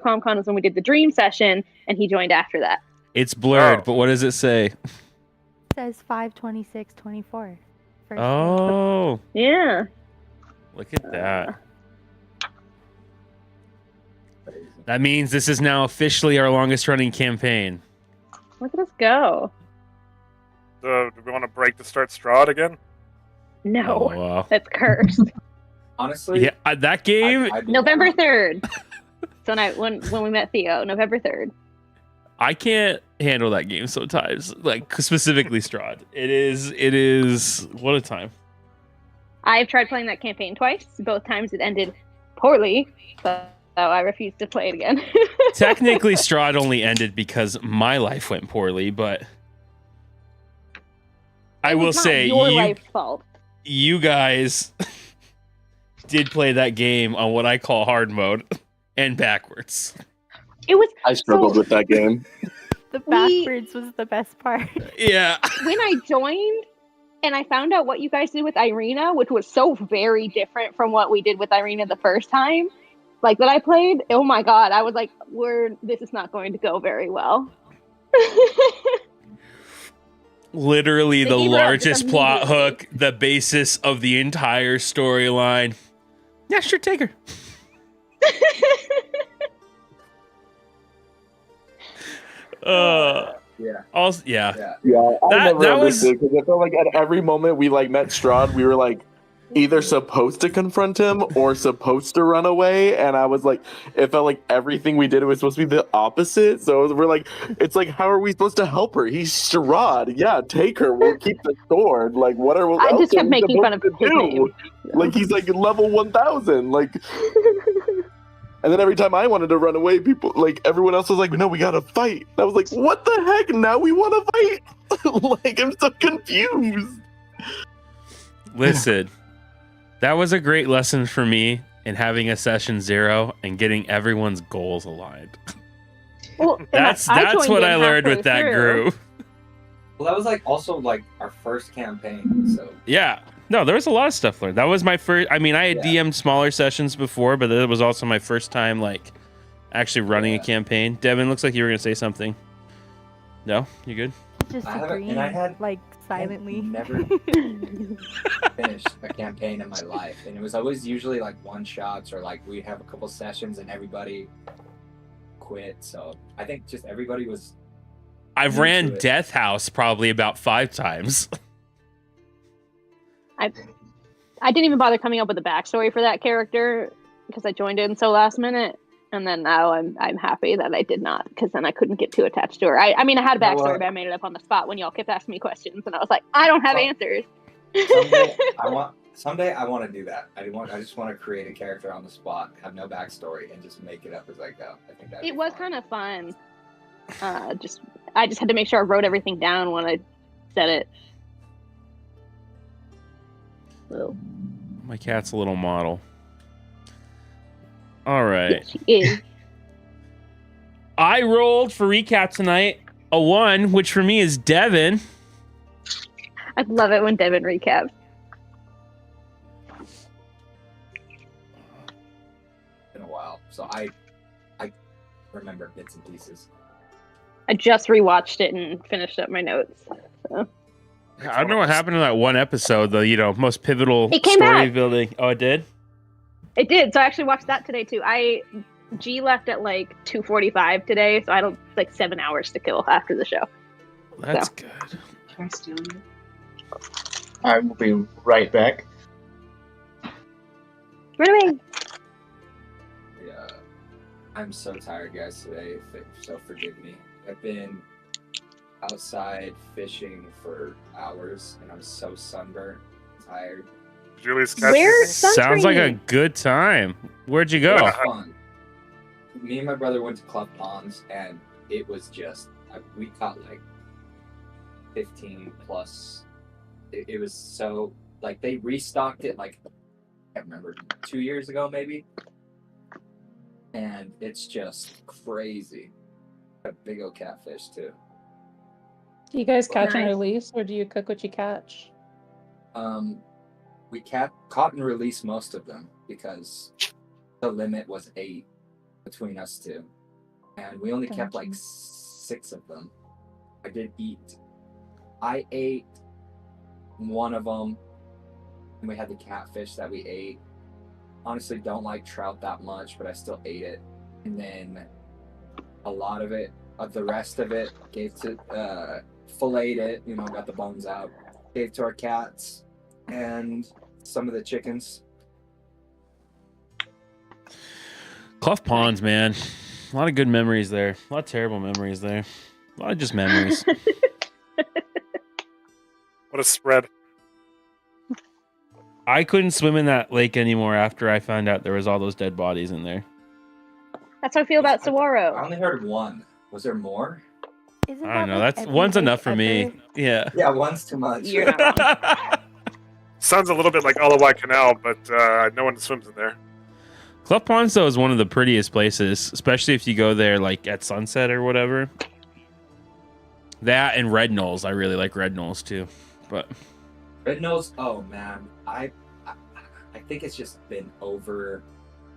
ComCon was when we did the dream session, and he joined after that. It's blurred, but what does it say? It says 5/26/24. Oh. Yeah. Look at that. That means this is now officially our longest running campaign. Look at us go. Do we want to break to start Strahd again? No. Oh, wow. That's cursed. Honestly, yeah, that game. November 3rd. So when we met Theo, November 3rd. I can't handle that game sometimes. Like specifically Strahd. It is what a time. I've tried playing that campaign twice. Both times it ended poorly, so I refused to play it again. Technically, Strahd only ended because my life went poorly, but I will say your life's fault. You guys did play that game on what I call hard mode and backwards. I struggled with that game. The backwards was the best part. Yeah. When I joined and I found out what you guys did with Irina, which was so very different from what we did with Irina the first time, like that I played, oh my god, I was like, this is not going to go very well. Literally the largest plot hook, the basis of the entire storyline. Yeah, sure, take her. Yeah. Also, yeah. I never that was understood because I felt like at every moment we like met Strahd, we were like either supposed to confront him or supposed to run away, and I was like, it felt like everything we did was supposed to be the opposite. So we're like, it's like, how are we supposed to help her? He's Strahd. Yeah, take her. We'll keep the sword. Like, what are we? I just kept making fun of his name. Like he's like level 1000. Like. And then every time I wanted to run away, people, like, everyone else was like, no, we gotta fight. And I was like, what the heck? Now we want to fight? Like, I'm so confused. Listen, that was a great lesson for me in having a session 0 and getting everyone's goals aligned. Well, that's what I learned with that group. Well, that was like also like our first campaign, so yeah. No, there was a lot of stuff learned. That was my first. I mean, I had DM'd smaller sessions before, but it was also my first time like actually running a campaign. Devin, looks like you were gonna say something. No, you good? Just I agreeing, like silently. I've never finished a campaign in my life, and it was always usually like one shots or like we have a couple sessions and everybody quit. So I think just everybody was. I've ran Death House probably about 5 times. I didn't even bother coming up with a backstory for that character because I joined in so last minute, and then now I'm happy that I did not, because then I couldn't get too attached to her. I mean, I had a backstory, but I made it up on the spot when y'all kept asking me questions, and I was like, I don't have answers. Someday I want to do that. I just want to create a character on the spot, have no backstory, and just make it up as I go. I think that it was kind of fun. I just had to make sure I wrote everything down when I said it. So. My cat's a little model. All right. Yes, she is. I rolled for recap tonight a 1, which for me is Devin. I love it when Devin recaps. Been a while, so I remember bits and pieces. I just rewatched it and finished up my notes. So. I don't know what happened in that one episode, the most pivotal it came story back. building. Oh, it did? It did. So I actually watched that today too. G left at like 2:45 today, so I had like 7 hours to kill after the show. That's good. Can I steal you? I will be right back. Run away. Yeah, I'm so tired, guys, today. So forgive me. I've been outside fishing for hours, and I'm so sunburned, tired. Julie's Where's sounds like a good time. Where'd you go? It was fun. Me and my brother went to Clough Ponds, and it was just we caught like 15 plus. It was so like they restocked it like I can't remember 2 years ago maybe, and it's just crazy. A big old catfish too. Do you guys catch and release, or do you cook what you catch? We caught and released most of them because the limit was 8. between us two, and we only kept like Gotcha. 6 of them. I ate one of them, and we had the catfish that we ate. Honestly, don't like trout that much, but I still ate it. And then a lot of it, the rest of it, gave to filleted it. You know, got the bones out. Gave to our cats and some of the chickens. Clough Ponds, man. A lot of good memories there. A lot of terrible memories there. A lot of just memories. What a spread. I couldn't swim in that lake anymore after I found out there was all those dead bodies in there. That's how I feel about I Saguaro. only heard one. Was there more? Isn't I don't that know. like That's every one's lake enough for ever? me. Yeah. Yeah, one's too much. You're not wrong. Sounds a little bit like Alawai Canal, but no one swims in there. Clough Ponds, though, is one of the prettiest places, especially if you go there like at sunset or whatever. That and Red Knolls. I really like Red Knolls too. But Red Nose, oh man, I think it's just been over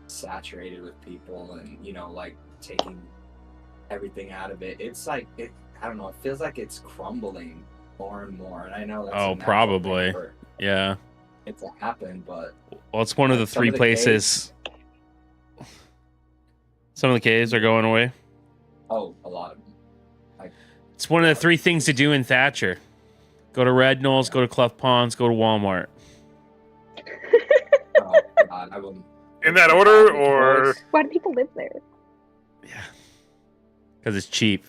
saturated with people, and you know, like taking everything out of it. It's like I don't know. It feels like it's crumbling more and more. And I know that's a natural probably. thing for yeah. it to happen, but Well, it's one of the Some three of the places. Some of the caves are going away. oh, a lot of them. It's one of the 3 things to do in Thatcher. Go to Red Knolls, go to Clough Ponds, go to Walmart. Oh God, I wouldn't. In that order, or Why do people live there? Yeah. Because it's cheap.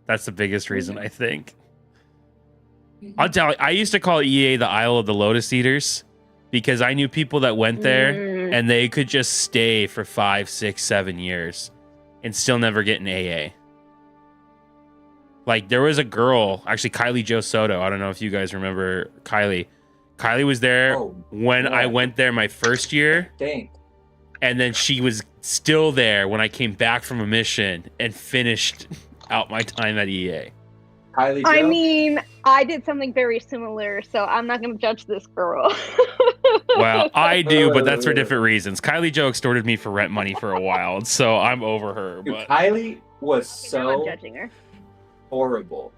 That's the biggest reason, I think. I'll tell you, I used to call EA the Isle of the Lotus Eaters because I knew people that went there and they could just stay for 5, 6, 7 years and still never get an AA. Like, there was a girl, actually, Kylie Jo Soto. I don't know if you guys remember Kylie. Kylie was there when I went there my first year. Dang. And then she was still there when I came back from a mission and finished out my time at EA. Kylie I Jo? mean, I did something very similar, so I'm not going to judge this girl. Well, I do, but that's for different reasons. Kylie Jo extorted me for rent money for a while, so I'm over her. Dude, But Kylie was Now I'm so judging her. horrible.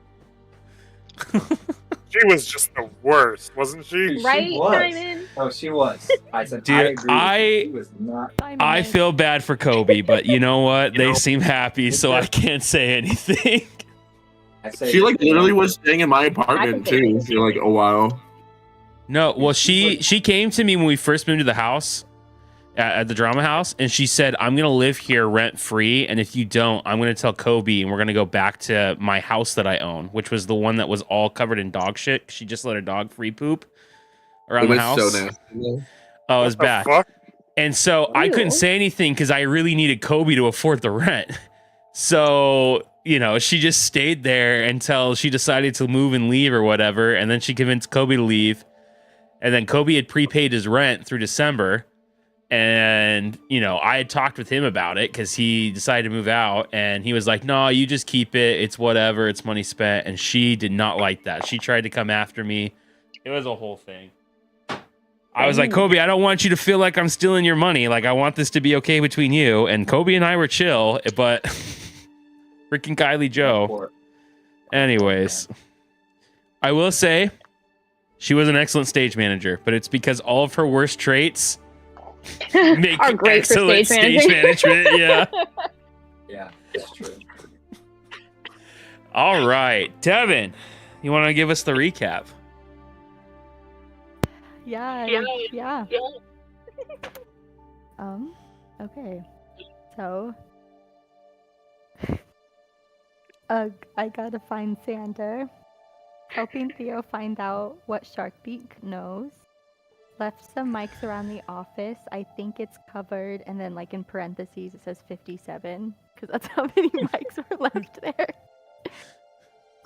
she was just the worst, wasn't she? Dude, Right, she was. Simon? Oh, she was. I said, Dude, I agree. She was not. I feel bad for Kobe, but you know what? They know, seem happy, so I can't say anything. I say, She like literally was staying in my apartment I can too for like a while. No, well, she came to me when we first moved to the house at the drama house, and she said, I'm going to live here rent free, and if you don't, I'm going to tell Kobe, and we're going to go back to my house that I own, which was the one that was all covered in dog shit. She just let her dog free poop around It the was house. so nasty. Oh, it was What the bad. fuck? And so I couldn't Ew. say anything because I really needed Kobe to afford the rent. So, you know, she just stayed there until she decided to move and leave or whatever. And then she convinced Kobe to leave. And then Kobe had prepaid his rent through December. And, you know, I had talked with him about it because he decided to move out. And he was like, no, you just keep it. It's whatever. It's money spent. And she did not like that. She tried to come after me. It was a whole thing. I was like, Kobe, I don't want you to feel like I'm stealing your money. Like, I want this to be okay between you. And Kobe and I were chill, but freaking Kylie Jo. Anyways, I will say she was an excellent stage manager, but it's because all of her worst traits make Are great for excellent stage stage management. Yeah. Yeah, that's true. All right. Devin, you want to give us the recap? Yeah. Okay. So, I gotta find Xander. Helping Theo find out what Sharkbeak knows. Left some mics around the office. I think it's covered, and then like in parentheses it says 57 because that's how many mics were left there.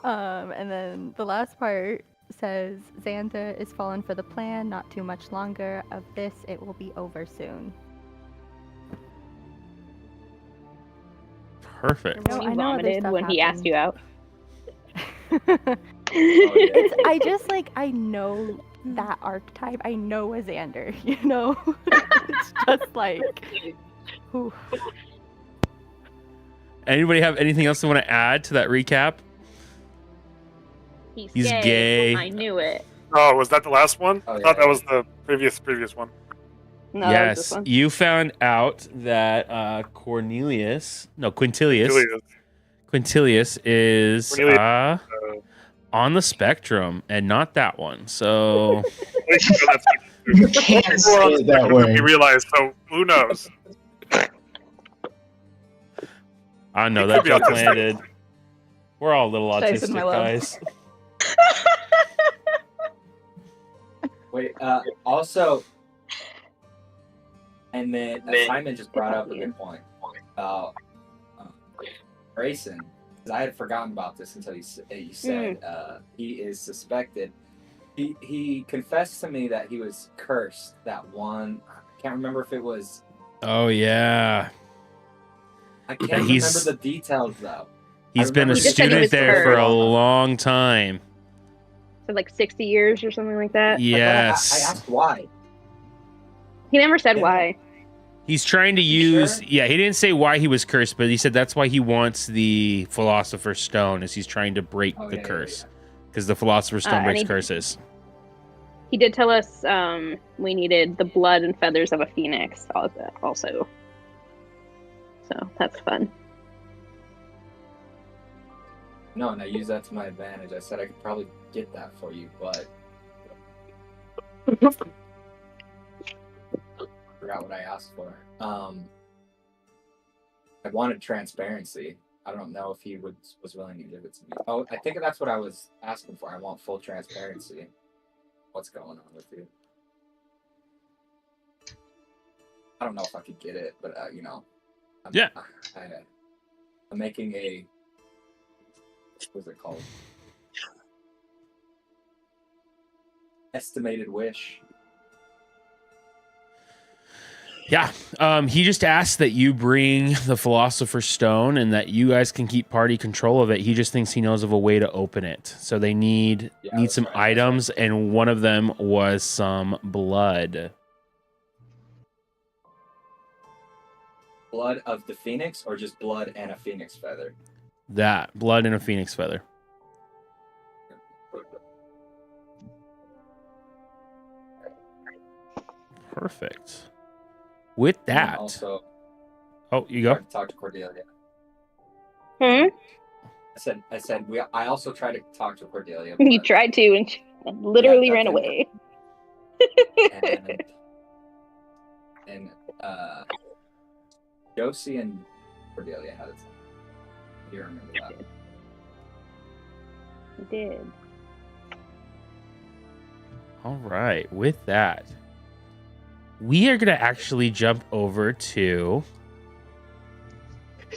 And then the last part says Xander is fallen for the plan. Not too much longer of this. It will be over soon. Perfect. No, When I you know other vomited stuff when he asked happened. you out. It's, I just like I know that archetype. I know a Xander, you know. It's just like, whew. Anybody have anything else they want to add to that recap? He's gay. I knew it. Oh, was that the last one? Oh, I yeah, thought that yeah. was the previous one. No, that was this Yes, one. you found out that Quintilius is Cornelius, on the spectrum and not that one. So You can't say it that way. We realized, so who knows? I know He that could be joke autistic. landed. We're all a little Jason, my autistic, love. guys. Wait, also, and then Simon just brought up a good point about Grayson, because I had forgotten about this until you said he is suspected. He confessed to me that he was cursed that one. I can't remember if it was. Oh yeah, I can't he's- remember the details though. he's been a He just said he student was there for a cursed. long time. So like 60 years or something like that. Yes. I asked why. He never said Yeah. why. He's trying to You use. sure? Yeah, he didn't say why he was cursed, but he said that's why he wants the Philosopher's Stone, is he's trying to break Oh, the yeah, yeah, curse, yeah. because the Philosopher's Stone and breaks he- curses. He did tell us we needed the blood and feathers of a phoenix also. So that's fun. No, and I used that to my advantage. I said I could probably get that for you, but forgot what I asked for. I wanted transparency. I don't know if he was willing to give it to me. Oh, I think that's what I was asking for. I want full transparency. What's going on with you? I don't know if I could get it, but I'm, Yeah. I'm making a. What's it called? Estimated wish. Yeah. He just asked that you bring the Philosopher's Stone and that you guys can keep party control of it. He just thinks he knows of a way to open it. So they need that's some right, that's right. items, and one of them was some blood. Blood of the phoenix, or just blood and a phoenix feather? That blood and a phoenix feather. Perfect. With And that, also, oh, you go. tried to talk to Cordelia. Hmm? I said I also tried to talk to Cordelia. You but- tried to, and she literally Yeah, ran that's away. and Josie and Cordelia had it. Do you remember that? He did. All right. With that, we are going to actually jump over to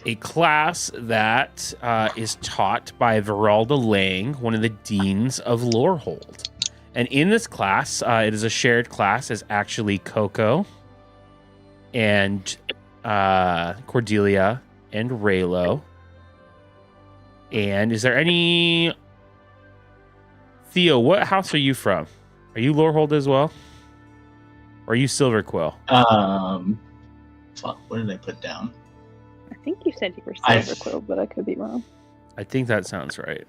a class that is taught by Veralda Lang, one of the deans of Lorehold. And in this class, it is a shared class as actually Coco and Cordelia and Raylo. And is there any... Theo, what house are you from? Are you Lorehold as well? Or are you Silverquill? Fuck, what did I put down? I think you said you were I've- Silverquill, but I could be wrong. I think that sounds right.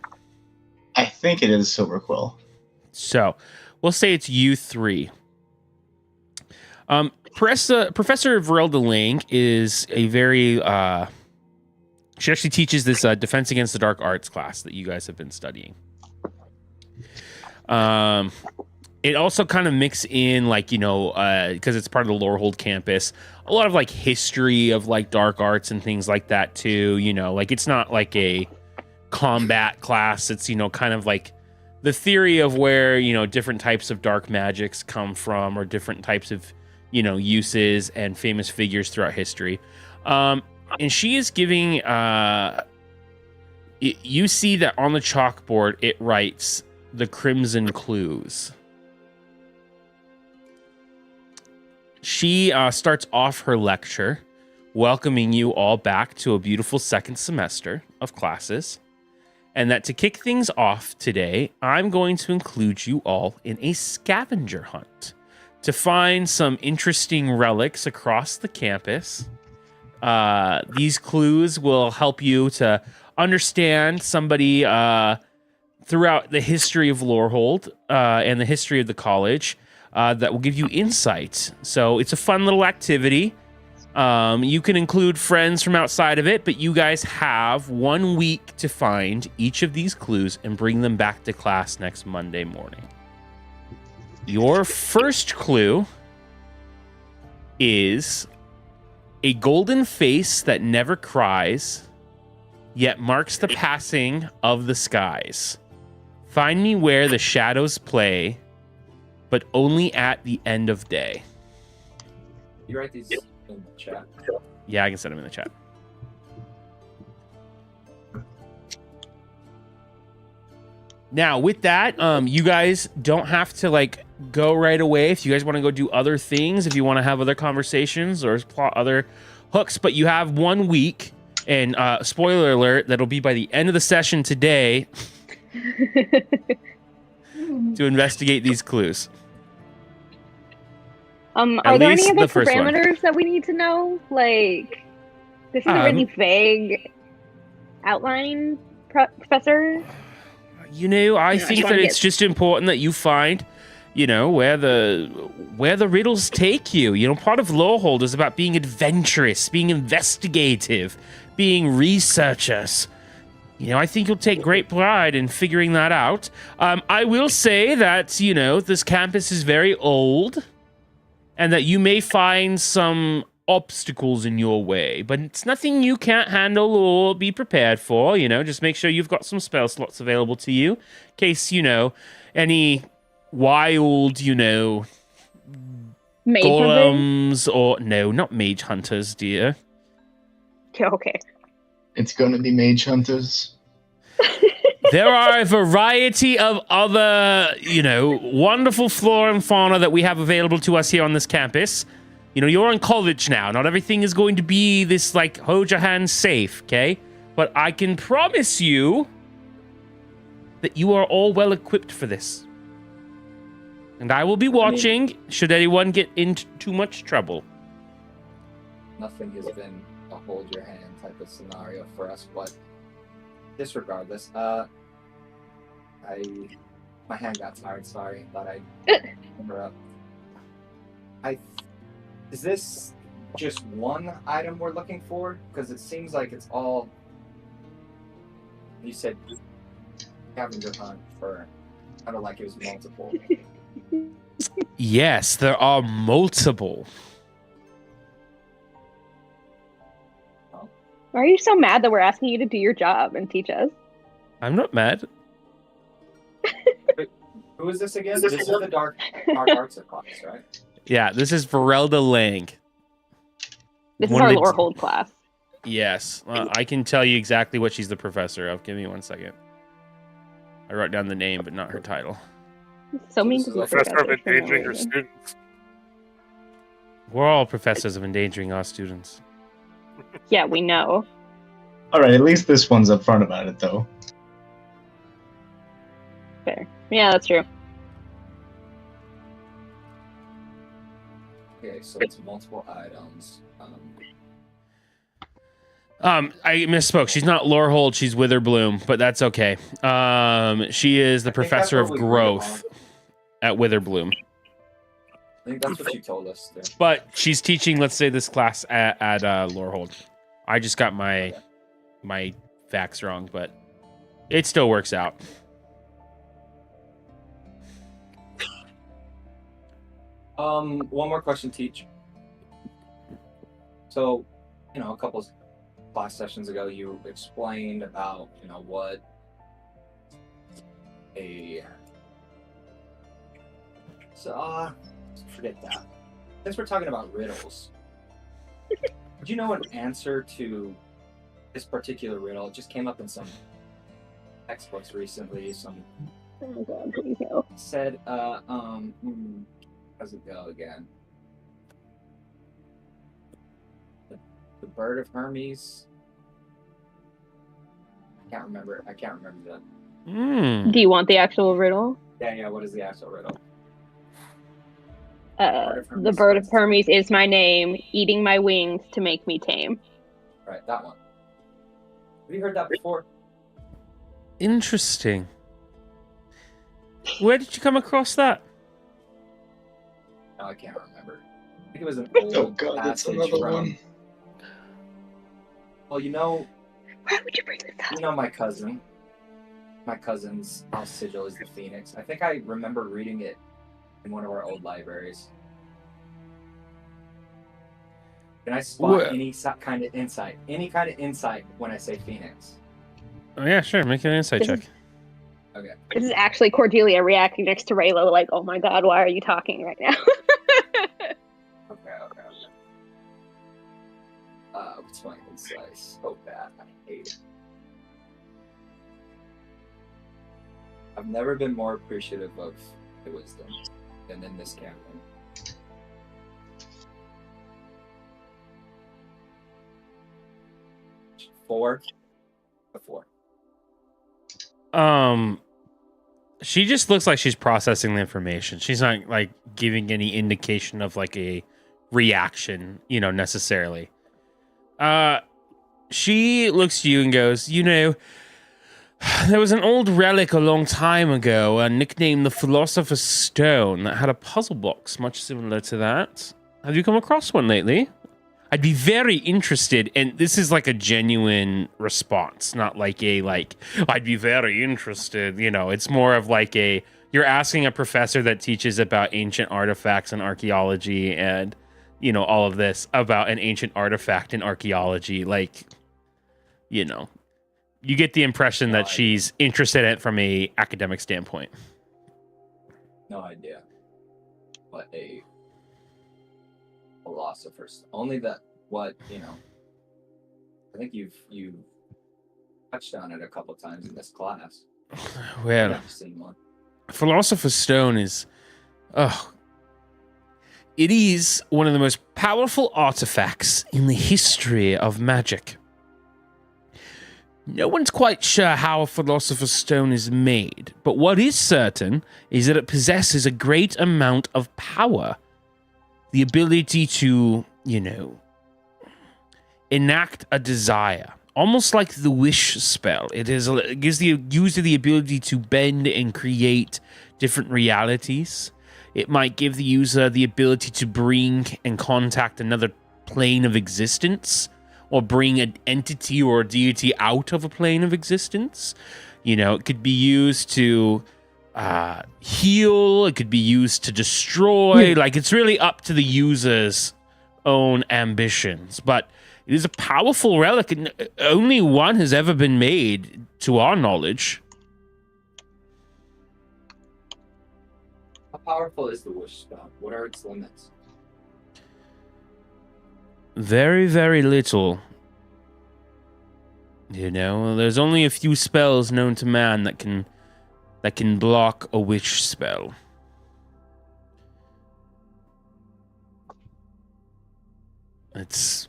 I think it is Silverquill. So we'll say it's you three. Professor Verelda Lang is a very she actually teaches this Defense Against the Dark Arts class that you guys have been studying. It also kind of mix in, like, because it's part of the Lorehold campus, a lot of like history of like dark arts and things like that too. Like it's not like a combat class. It's kind of like the theory of where different types of dark magics come from, or different types of uses and famous figures throughout history. And she is giving you see that on the chalkboard it writes the Crimson Clues. She starts off her lecture welcoming you all back to a beautiful second semester of classes, and that to kick things off today, I'm going to include you all in a scavenger hunt to find some interesting relics across the campus, These clues will help you to understand somebody throughout the history of Lorehold and the history of the college that will give you insight. So it's a fun little activity. You can include friends from outside of it, but you guys have 1 week to find each of these clues and bring them back to class next Monday morning. Your first clue is a golden face that never cries, yet marks the passing of the skies. Find me where the shadows play, but only at the end of day. You write these in the chat. Yeah, I can send them in the chat. Now, with that, you guys don't have to like go right away. If you guys want to go do other things, if you want to have other conversations or plot other hooks, but you have 1 week. And spoiler alert, that'll be by the end of the session today to investigate these clues. Are there any other parameters that we need to know? Like, this is a really vague outline, Professor. You know, I think that it's just important that you find, you know, where the riddles take you. You know, part of Lorehold is about being adventurous, being investigative, being researchers. You know, I think you'll take great pride in figuring that out. I will say that, you know, this campus is very old and that you may find some obstacles in your way, but it's nothing you can't handle or be prepared for. You know, just make sure you've got some spell slots available to you in case, you know, any wild, you know, mage golems or no, not mage hunters, dear. Okay. It's going to be mage hunters. There are a variety of other, you know, wonderful flora and fauna that we have available to us here on this campus. You know, you're in college now. Not everything is going to be this, like, hold your hands safe, okay? But I can promise you that you are all well equipped for this. And I will be watching should anyone get into too much trouble. Nothing has been a hold your hand type of scenario for us, but disregard this. My hand got tired, sorry. Thought I'd interrupt. Is this just one item we're looking for? Because it seems like it's all... You said scavenger hunt for... I don't like it was multiple. Yes, there are multiple. Why are you so mad that we're asking you to do your job and teach us? I'm not mad. Who is this again? This is the dark arts class, right? Yeah, this is Verelda Lang. This is our Lorehold class. Yes. I can tell you exactly what she's the professor of. Give me 1 second. I wrote down the name, but not her title. So mean to be professor of endangering your students. We're all professors of endangering our students. Yeah, we know. Alright, at least this one's upfront about it, though. Fair. Yeah, that's true. Okay, so it's multiple items. I misspoke. She's not Lorehold, she's Witherbloom, but that's okay. She is the professor of growth at Witherbloom. I think that's what you told us. Too. But she's teaching, let's say, this class at Lorehold. I just got my facts wrong, but it still works out. One more question, Teach. So, you know, a couple class sessions ago, you explained about, you know, what forget that. Since we're talking about riddles, did you know an answer to this particular riddle? It just came up in some textbooks recently. Oh God, please no. Said, how's it go again? The bird of Hermes. I can't remember that. Do you want the actual riddle? Yeah. What is the actual riddle? The bird of Hermes is my name, eating my wings to make me tame. Right, that one. Have you heard that before? Interesting. Where did you come across that? No, I can't remember. I think it was an Oh old god, that's passage another from. one. Well, you know, Why would you bring this up? you know my cousin. My cousin's house sigil is the Phoenix. I think I remember reading it in one of our old libraries. Can I spot Wha- any kind of insight? Any kind of insight when I say Phoenix? Oh, yeah, sure. Make an insight check. Okay. This is actually Cordelia reacting next to Raylo, like, "Oh my god, why are you talking right now?" Okay. What's my insight? So bad. I hate it. I've never been more appreciative of the wisdom than in this campaign. Four. She just looks like she's processing the information. She's not like giving any indication of like a reaction, necessarily. She looks to you and goes, there was an old relic a long time ago, nicknamed the Philosopher's Stone, that had a puzzle box much similar to that. Have you come across one lately? I'd be very interested, and this is like a genuine response, not like I'd be very interested, it's more of like you're asking a professor that teaches about ancient artifacts and archaeology and, all of this about an ancient artifact in archaeology, you get the impression that she's interested in it from a academic standpoint. No idea. What a philosopher's. Only that I think you've touched on it a couple times in this class. Well, I've never seen one. Philosopher's Stone is it is one of the most powerful artifacts in the history of magic. No one's quite sure how a Philosopher's Stone is made, but what is certain is that it possesses a great amount of power. The ability to, enact a desire. Almost like the wish spell. It gives the user the ability to bend and create different realities. It might give the user the ability to bring and contact another plane of existence, or bring an entity or a deity out of a plane of existence. It could be used to heal. It could be used to destroy. It's really up to the user's own ambitions. But it is a powerful relic, and only one has ever been made, to our knowledge. How powerful is the wish spell? What are its limits? Very, very little. There's only a few spells known to man that can block a witch spell. It's,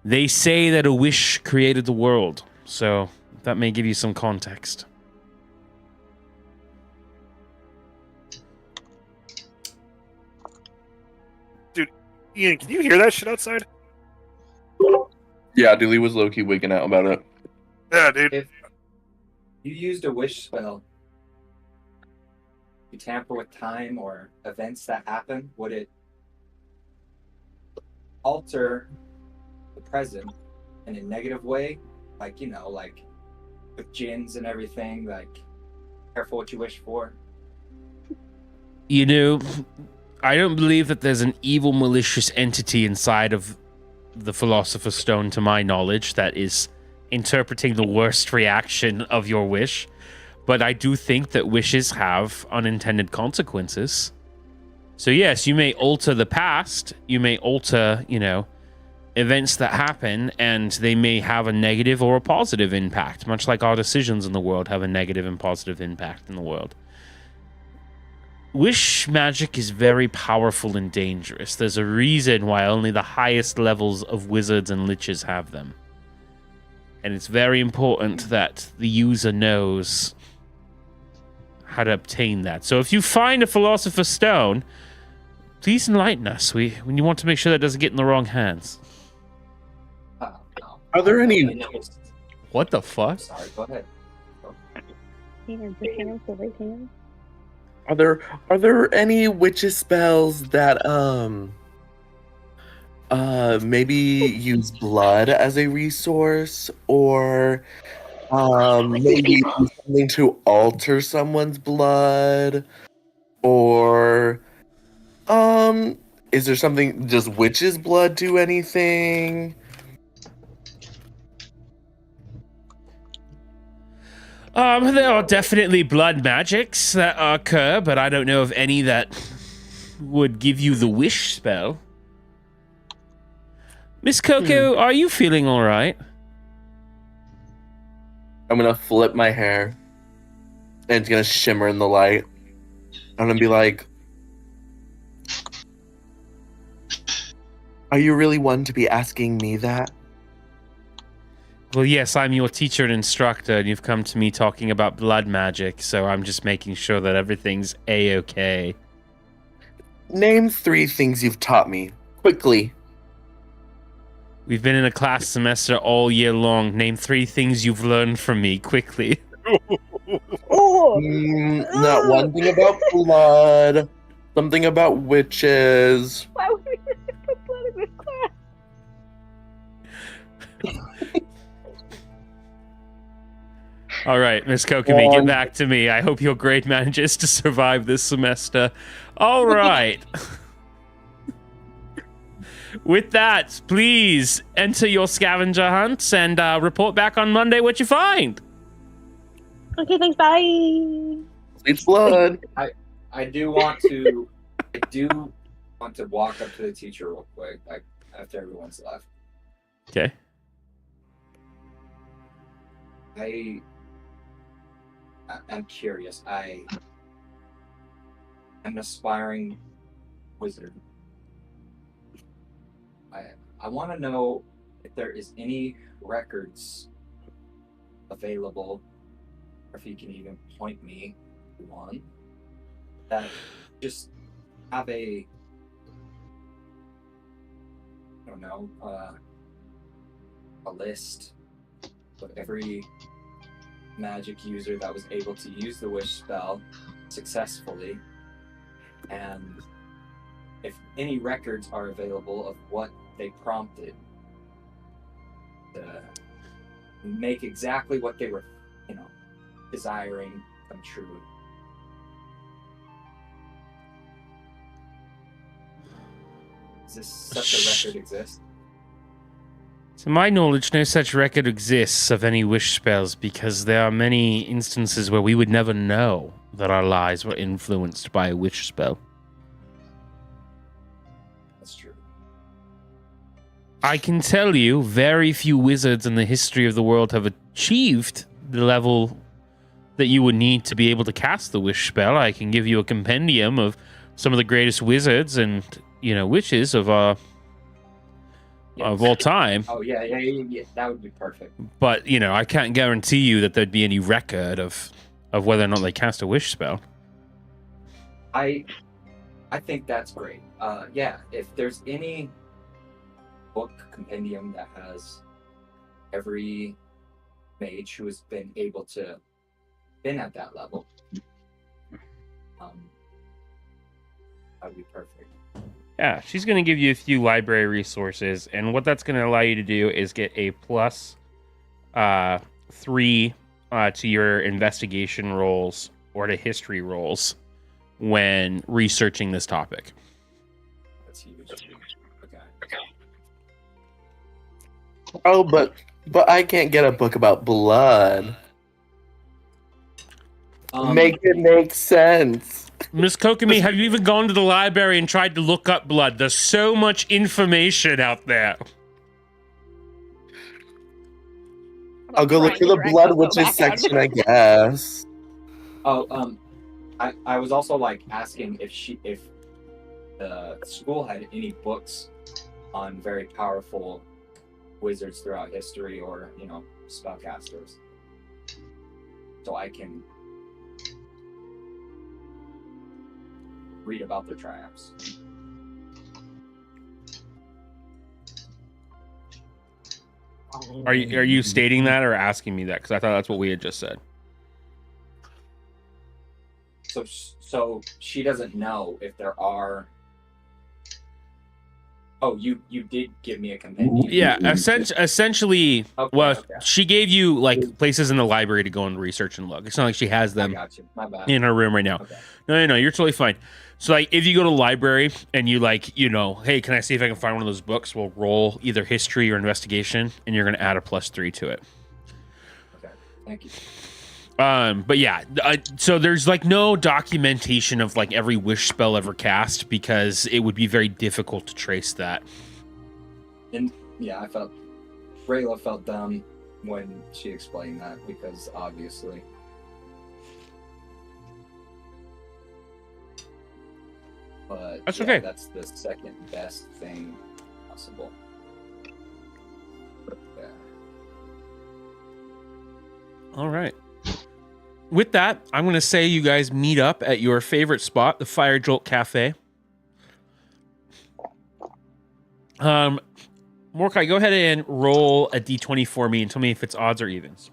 they say that a wish created the world, so that may give you some context. Dude, Ian, can you hear that shit outside? Yeah, Dooley was low-key wigging out about it. Yeah, dude. If you used a wish spell, you tamper with time or events that happen, would it alter the present in a negative way? Like with jinns and everything, careful what you wish for. I don't believe that there's an evil, malicious entity inside of the Philosopher's Stone, to my knowledge, that is interpreting the worst reaction of your wish. But I do think that wishes have unintended consequences. So yes, you may alter the past, you may alter, events that happen, and they may have a negative or a positive impact, much like our decisions in the world have a negative and positive impact in the world. Wish magic is very powerful and dangerous. There's a reason why only the highest levels of wizards and liches have them. And it's very important that the user knows how to obtain that. So if you find a Philosopher's Stone, please enlighten us. We want to make sure that doesn't get in the wrong hands. Are there any? And it was- What the fuck? Sorry, go ahead. Are there any witches spells that maybe use blood as a resource, or maybe do something to alter someone's blood, or is there something? Does witches' blood do anything? There are definitely blood magics that occur, but I don't know of any that would give you the wish spell. Miss Coco, are you feeling all right? I'm gonna flip my hair, and it's gonna shimmer in the light. I'm gonna be like, "Are you really one to be asking me that?" Well, yes, I'm your teacher and instructor, and you've come to me talking about blood magic, so I'm just making sure that everything's A-okay. Name 3 things you've taught me, quickly. We've been in a class semester all year long. Name 3 things you've learned from me, quickly. Not one thing about blood, something about witches. Why would we put blood in this class? All right, Miss Kokomi, get back to me. I hope your grade manages to survive this semester. All right. With that, please enter your scavenger hunts and report back on Monday what you find. Okay, thanks. Bye. It's blood. I do want to walk up to the teacher real quick, like after everyone's left. Okay. I'm curious. I'm an aspiring wizard. I want to know if there is any records available, or if you can even point me to one that just have I don't know, a list of every magic user that was able to use the wish spell successfully, and if any records are available of what they prompted to make exactly what they were, desiring come true. Does such a record exist? To my knowledge, no such record exists of any wish spells because there are many instances where we would never know that our lives were influenced by a wish spell. That's true. I can tell you, very few wizards in the history of the world have achieved the level that you would need to be able to cast the wish spell. I can give you a compendium of some of the greatest wizards and, witches of all time. Oh, yeah, that would be perfect. But, I can't guarantee you that there'd be any record of whether or not they cast a wish spell. I think that's great. If there's any book compendium that has every mage who has been able to been at that level, that would be perfect. Yeah, she's going to give you a few library resources, and what that's going to allow you to do is get a plus 3 to your investigation rolls or to history rolls when researching this topic. That's huge. Okay. Oh, but I can't get a book about blood. Make it make sense. Miss Kokomi, have you even gone to the library and tried to look up blood? There's so much information out there. I'll go look for the blood witches section, I guess. Oh, I was also asking if the school had any books on very powerful wizards throughout history, or spellcasters, so I can read about their triumphs. Are you stating that or asking me that? Because I thought that's what we had just said. So she doesn't know if there are. Oh, you did give me a compendium. Yeah, essentially. Okay, Well, okay. she gave you like places in the library to go and research and look. It's not like she has I them got you. My bad. in her room right now. Okay. No, you're totally fine. So like, if you go to the library and you like, hey, can I see if I can find one of those books? We'll roll either history or investigation, and you're gonna add a +3 to it. Okay. Thank you. But yeah, so there's like no documentation of like every wish spell ever cast because it would be very difficult to trace that. And yeah, Rayla felt dumb when she explained that because obviously. But That's yeah, okay. That's the second best thing possible. Yeah. All right. With that, I'm going to say you guys meet up at your favorite spot, the Fire Jolt Cafe. Mordecai, go ahead and roll a d20 for me and tell me if it's odds or evens.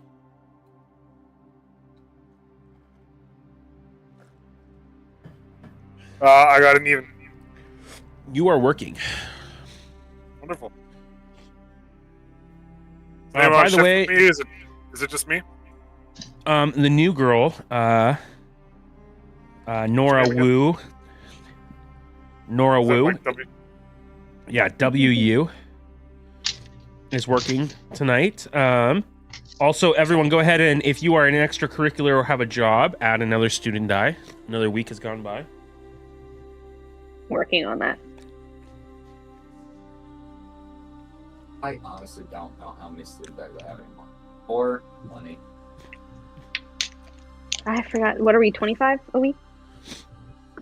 I got an even. You are working. Wonderful. By the way, is it just me? the new girl, Nora Wu. Nora Wu. Like Yeah, WU is working tonight. Also, everyone go ahead and if you are an extracurricular or have a job, add another student die. Another week has gone by. Working on that. I honestly don't know how many student dice I have anymore. Or money. I forgot. What are we, 25 a week?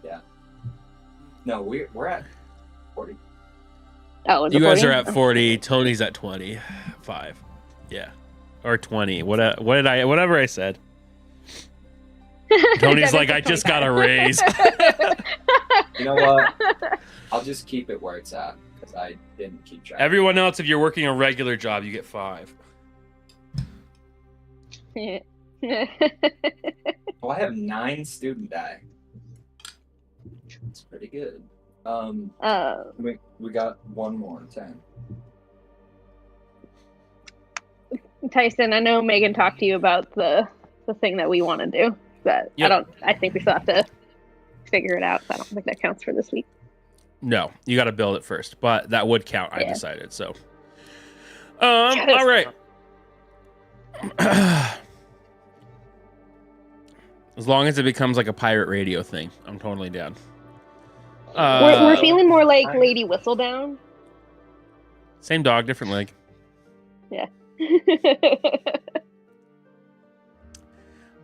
Yeah. No, we're at 40. Oh, is You it guys 40? are at 40. Tony's at 25. Yeah, or 20. Whatever I said. Tony's like, I just got a raise. You know what? I'll just keep it where it's at because I didn't keep track. Everyone else, if you're working a regular job, you get 5. Oh, I have 9 student die. It's pretty good. We got one more 10. Tyson, I know Megan talked to you about the thing that we want to do, but Yep. I think we still have to figure it out. So I don't think that counts for this week. No, you got to build it first, but that would count. I Yeah. decided so. Yeah, that's All right. As long as it becomes like a pirate radio thing, I'm totally down. We're feeling more like Lady Whistledown. Same dog, different leg. Yeah.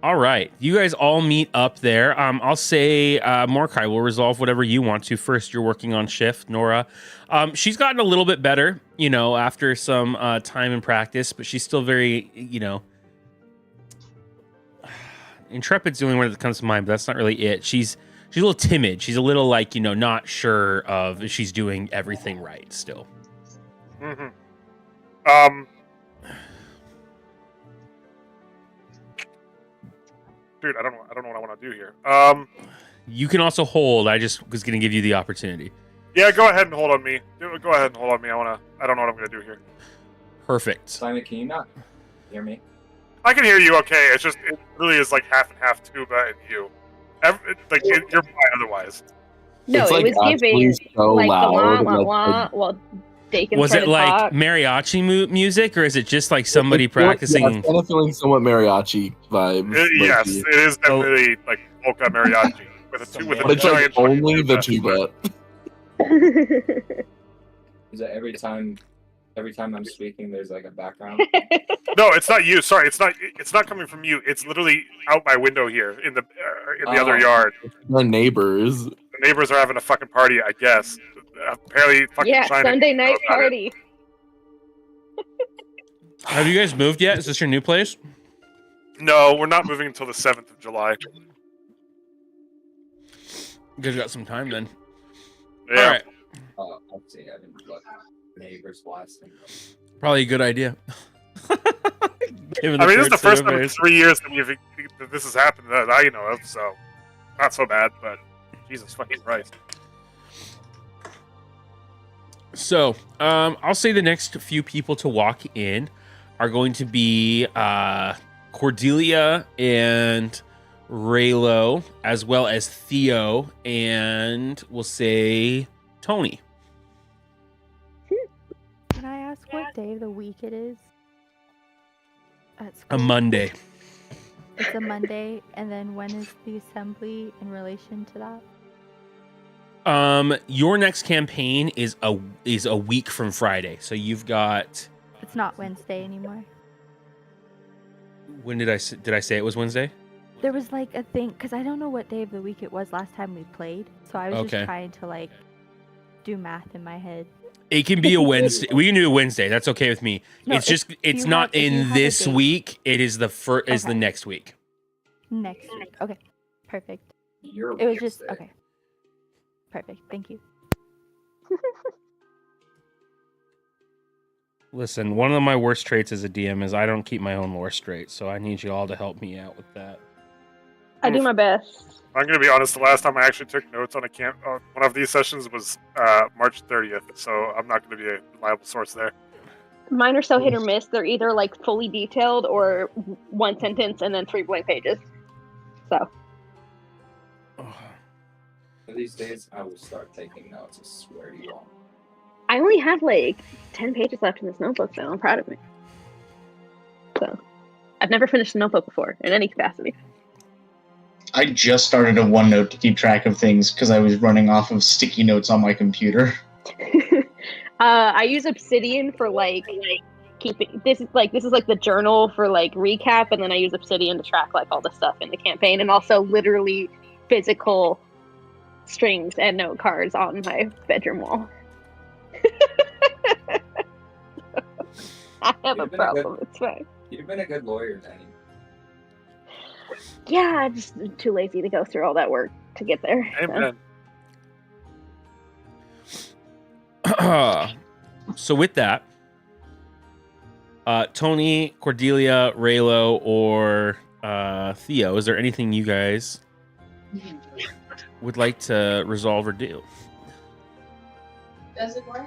All right, you guys all meet up there. I'll say Mordecai will resolve whatever you want to. First, you're working on shift. Nora, she's gotten a little bit better, after some time and practice, but she's still very, Intrepid's the only word that comes to mind, but that's not really it. She's a little timid. She's a little like, not sure of if she's doing everything right still. Mm-hmm. Dude, I don't know what I want to do here. You can also hold. I just was going to give you the opportunity. Yeah, go ahead and hold on me. Go ahead and hold on me. I don't know what I'm gonna do here. Perfect. Simon, can you not hear me? I can hear you okay. It's just it really is like half and half tuba and you. You're fine otherwise. No, It's, it like, was actually giving so like loud the wah and, wah like, wah while Dakin Was tried it to like talk. mariachi music, or is it just like somebody practicing? Yeah, it's kind of feeling somewhat mariachi vibes. Yes, low-key. it is definitely like polka mariachi with a But it's like giant only the tuba. tuba. Is that every time I'm speaking, there's like a background? No, it's not you. Sorry, it's not coming from you. It's literally out my window here in the other yard. Our neighbors. The neighbors are having a fucking party, I guess. Apparently, fucking Yeah, China Sunday knows night about it. party. Have you guys moved yet? Is this your new place? No, we're not moving until the 7th of July. You guys got some time then. Yeah. All right. Let's see. I didn't look. Neighbors last thing. Probably a good idea. Given I mean, this is the first time in surveys. 3 years that this has happened that I know of, so not so bad, but Jesus fucking Christ. So, I'll say the next few people to walk in are going to be Cordelia and Raylo, as well as Theo, and we'll say Tony. Can I ask what day of the week it is? At A school? Monday. It's a Monday, and then when is the assembly in relation to that? Your next campaign is a week from Friday, so you've got. It's not Wednesday anymore. When did I say it was Wednesday? There was like a thing, because I don't know what day of the week it was last time we played, so I was Okay. just trying to like do math in my head. It can be a Wednesday. We can do a Wednesday. That's okay with me. No, it's just it's you not have- if you in have a this date. week. It is the is the Okay. next week. Next week. Okay. Perfect. You're It was just Wednesday. okay. Perfect. Thank you. Listen, one of my worst traits as a DM is I don't keep my own lore straight, so I need you all to help me out with that. I do my best. I'm gonna be honest. The last time I actually took notes on one of these sessions was March 30th, so I'm not gonna be a reliable source there. Mine are so hit or miss. They're either like fully detailed or one sentence and then 3 blank pages. So One of these days, I will start taking notes. I swear to you all. I only have like 10 pages left in this notebook, though. I'm proud of me. So I've never finished a notebook before in any capacity. I just started a OneNote to keep track of things because I was running off of sticky notes on my computer. I use Obsidian for like keeping this is like the journal for like recap, and then I use Obsidian to track like all the stuff in the campaign, and also literally physical strings and note cards on my bedroom wall. I have a You've been problem. It's fine. You've been a good lawyer, Danny. Yeah, I'm just too lazy to go through all that work to get there. So. Amen. So with that, Tony, Cordelia, Raylo, or Theo, is there anything you guys would like to resolve or do? Does it work?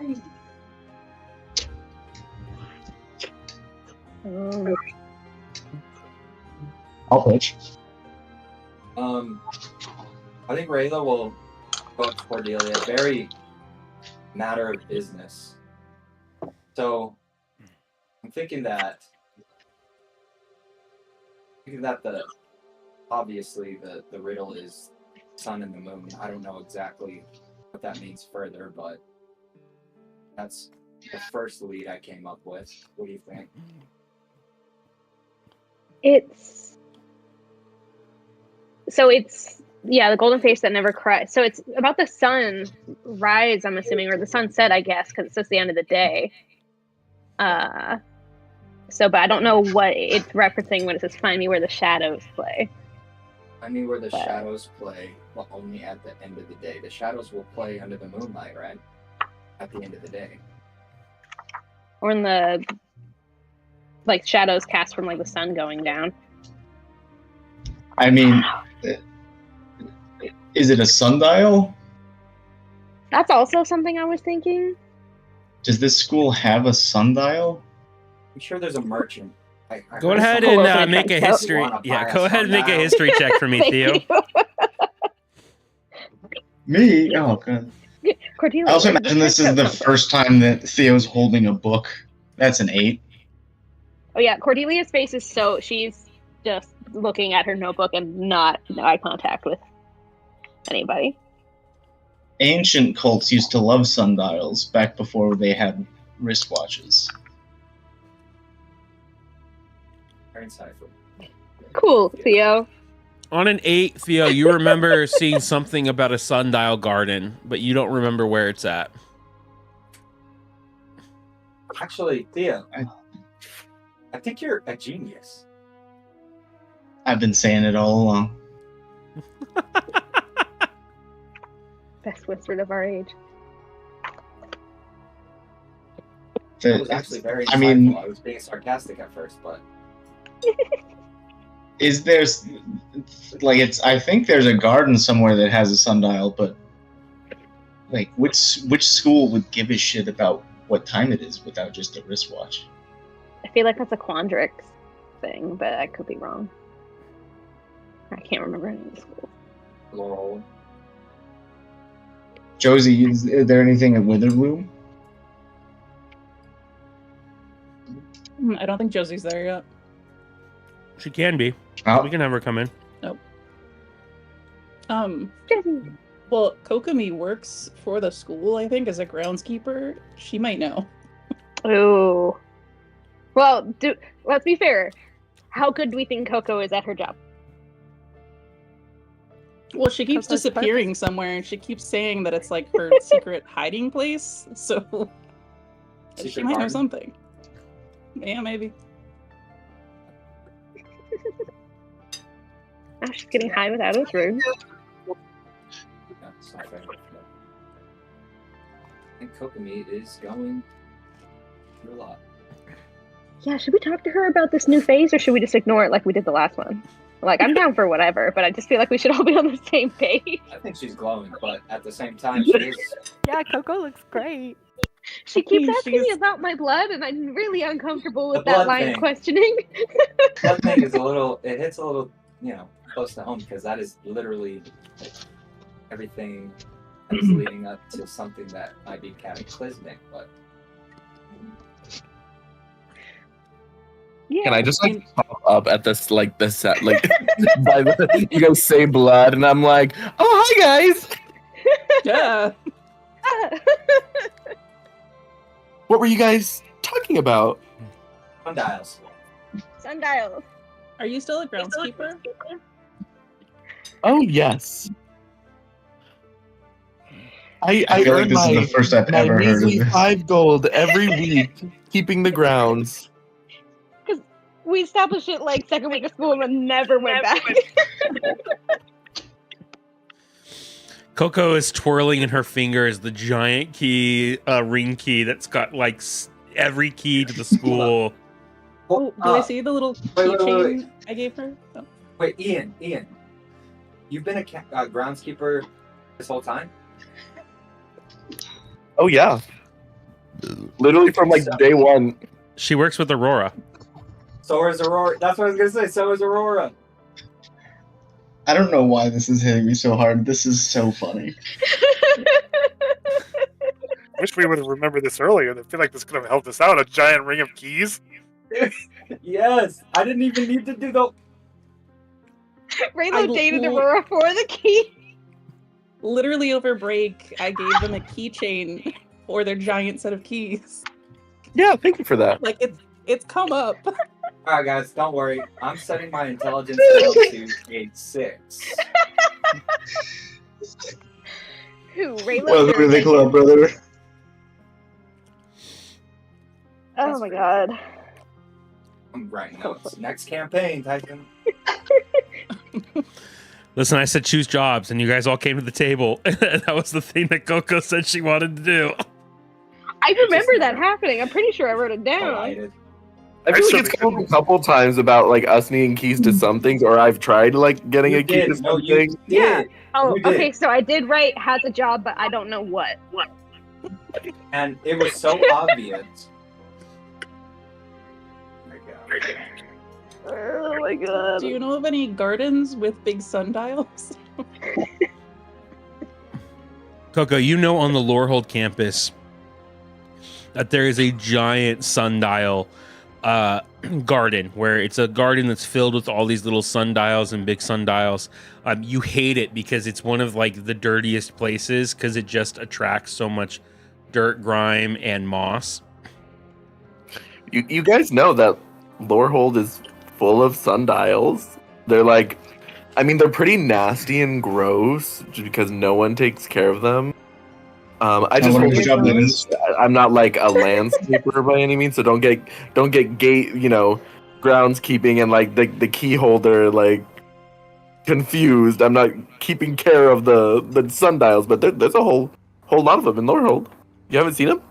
I'll pitch. I think Rayla will book Cordelia. Very matter of business. So I'm thinking that obviously the riddle is sun and the moon. I don't know exactly what that means further, but that's the first lead I came up with. What do you think? It's the golden face that never cries. So it's about the sunrise, I'm assuming, or the sunset, I guess, because it's just the end of the day. But I don't know what it's referencing when it says "Find me where the shadows play." I mean, where the shadows play, but only at the end of the day. The shadows will play under the moonlight, right? At the end of the day. Or in the shadows cast from the sun going down. I mean, is it a sundial? That's also something I was thinking. Does this school have a sundial? I'm sure there's a merchant. Go ahead and make a history. Yeah, go ahead and make a history check for me, Theo. Me? Oh, God. Cordelia, I also imagine this is the first time that Theo's holding a book. That's an 8. Oh yeah, Cordelia's face is she's just looking at her notebook and not eye contact with anybody. Ancient cults used to love sundials back before they had wristwatches. Very insightful. Cool, Theo. On an 8, Theo, you remember seeing something about a sundial garden, but you don't remember where it's at. Actually, Theo, I think you're a genius. I've been saying it all along. Best wizard of our age. That was actually very insightful. I mean, I was being sarcastic at first, but is there like I think there's a garden somewhere that has a sundial, but like which school would give a shit about what time it is without just a wristwatch? I feel like that's a Quandrix thing, but I could be wrong. I can't remember any of the schools. Laurel. Josie, is there anything at Witherbloom? I don't think Josie's there yet. She can be. Oh. We can have her come in. Well, Kokomi works for the school, I think, as a groundskeeper. She might know. Ooh. Well, let's be fair. How good do we think Coco is at her job? Well, she keeps Coco's disappearing somewhere, and she keeps saying that it's like her secret hiding place. So she Secret might know garden. something. Yeah, maybe. Oh, she's getting high without us, rude. No, it's not fair. I think Kokomi is going through a lot. Yeah, should we talk to her about this new phase, or should we just ignore it like we did the last one? Like, I'm down for whatever, but I just feel like we should all be on the same page. I think she's glowing, but at the same time, she is. Yeah, Coco looks great. She keeps She's- asking me about my blood, and I'm really uncomfortable with The that blood line thing. of questioning. That thing is it hits a little, close to home because that is literally everything that is leading up to something that might be cataclysmic, but Yeah. Can I just like pop up at this like the set like by the, you guys say blood and I'm like, oh hi guys. Yeah. What were you guys talking about? sundials. Sundial. Are you still a groundskeeper? Oh yes. I I feel like earn this is my, the first I've my ever heard of measly this. 5 gold every week keeping the grounds. We established it like second week of school and never went back. Coco is twirling in her fingers the giant key, ring key that's got like every key to the school. Oh, do I see the little wait, wait, keychain I gave her? Oh. Wait, Ian, you've been a groundskeeper this whole time? Oh yeah. Literally from like day one. She works with Aurora. So is Aurora. That's what I was gonna say. So is Aurora. I don't know why this is hitting me so hard. This is so funny. Wish we would have remembered this earlier. I feel like this could have helped us out. A giant ring of keys. Yes, I didn't even need to do the. Raylo dated Aurora for the key. Literally over break, I gave them a keychain for their giant set of keys. Yeah, thank you for that. Like it's come up. All right, guys, don't worry. I'm setting my intelligence down to a 6. Who? Raylo? Welcome to the Irritated? club, brother. Oh my god. I'm writing notes. Next campaign, Tyson. Listen, I said choose jobs, and you guys all came to the table. That was the thing that Coco said she wanted to do. I remember that happening. I'm pretty sure I wrote it down. Delighted. I feel like it's come up a couple times about like us needing keys to some things, or I've tried like getting You a key to did. No, something. you did. Yeah. Oh, You did. okay. So I did write has a job, but I don't know what. And it was so obvious. Oh my God. Oh my god. Do you know of any gardens with big sundials? Coco, you know on the Lorehold campus that there is a giant sundial garden where it's a garden that's filled with all these little sundials and big sundials. You hate it because it's one of like the dirtiest places because it just attracts so much dirt, grime, and moss. You guys know that Lorehold is full of sundials. They're like, I mean, they're pretty nasty and gross just because no one takes care of them. I just wonder hope which job that is. I'm not like a landscaper by any means, so don't get gate, groundskeeping and like the key holder like confused. I'm not keeping care of the sundials, but there's a whole lot of them in Lorehold. You haven't seen them?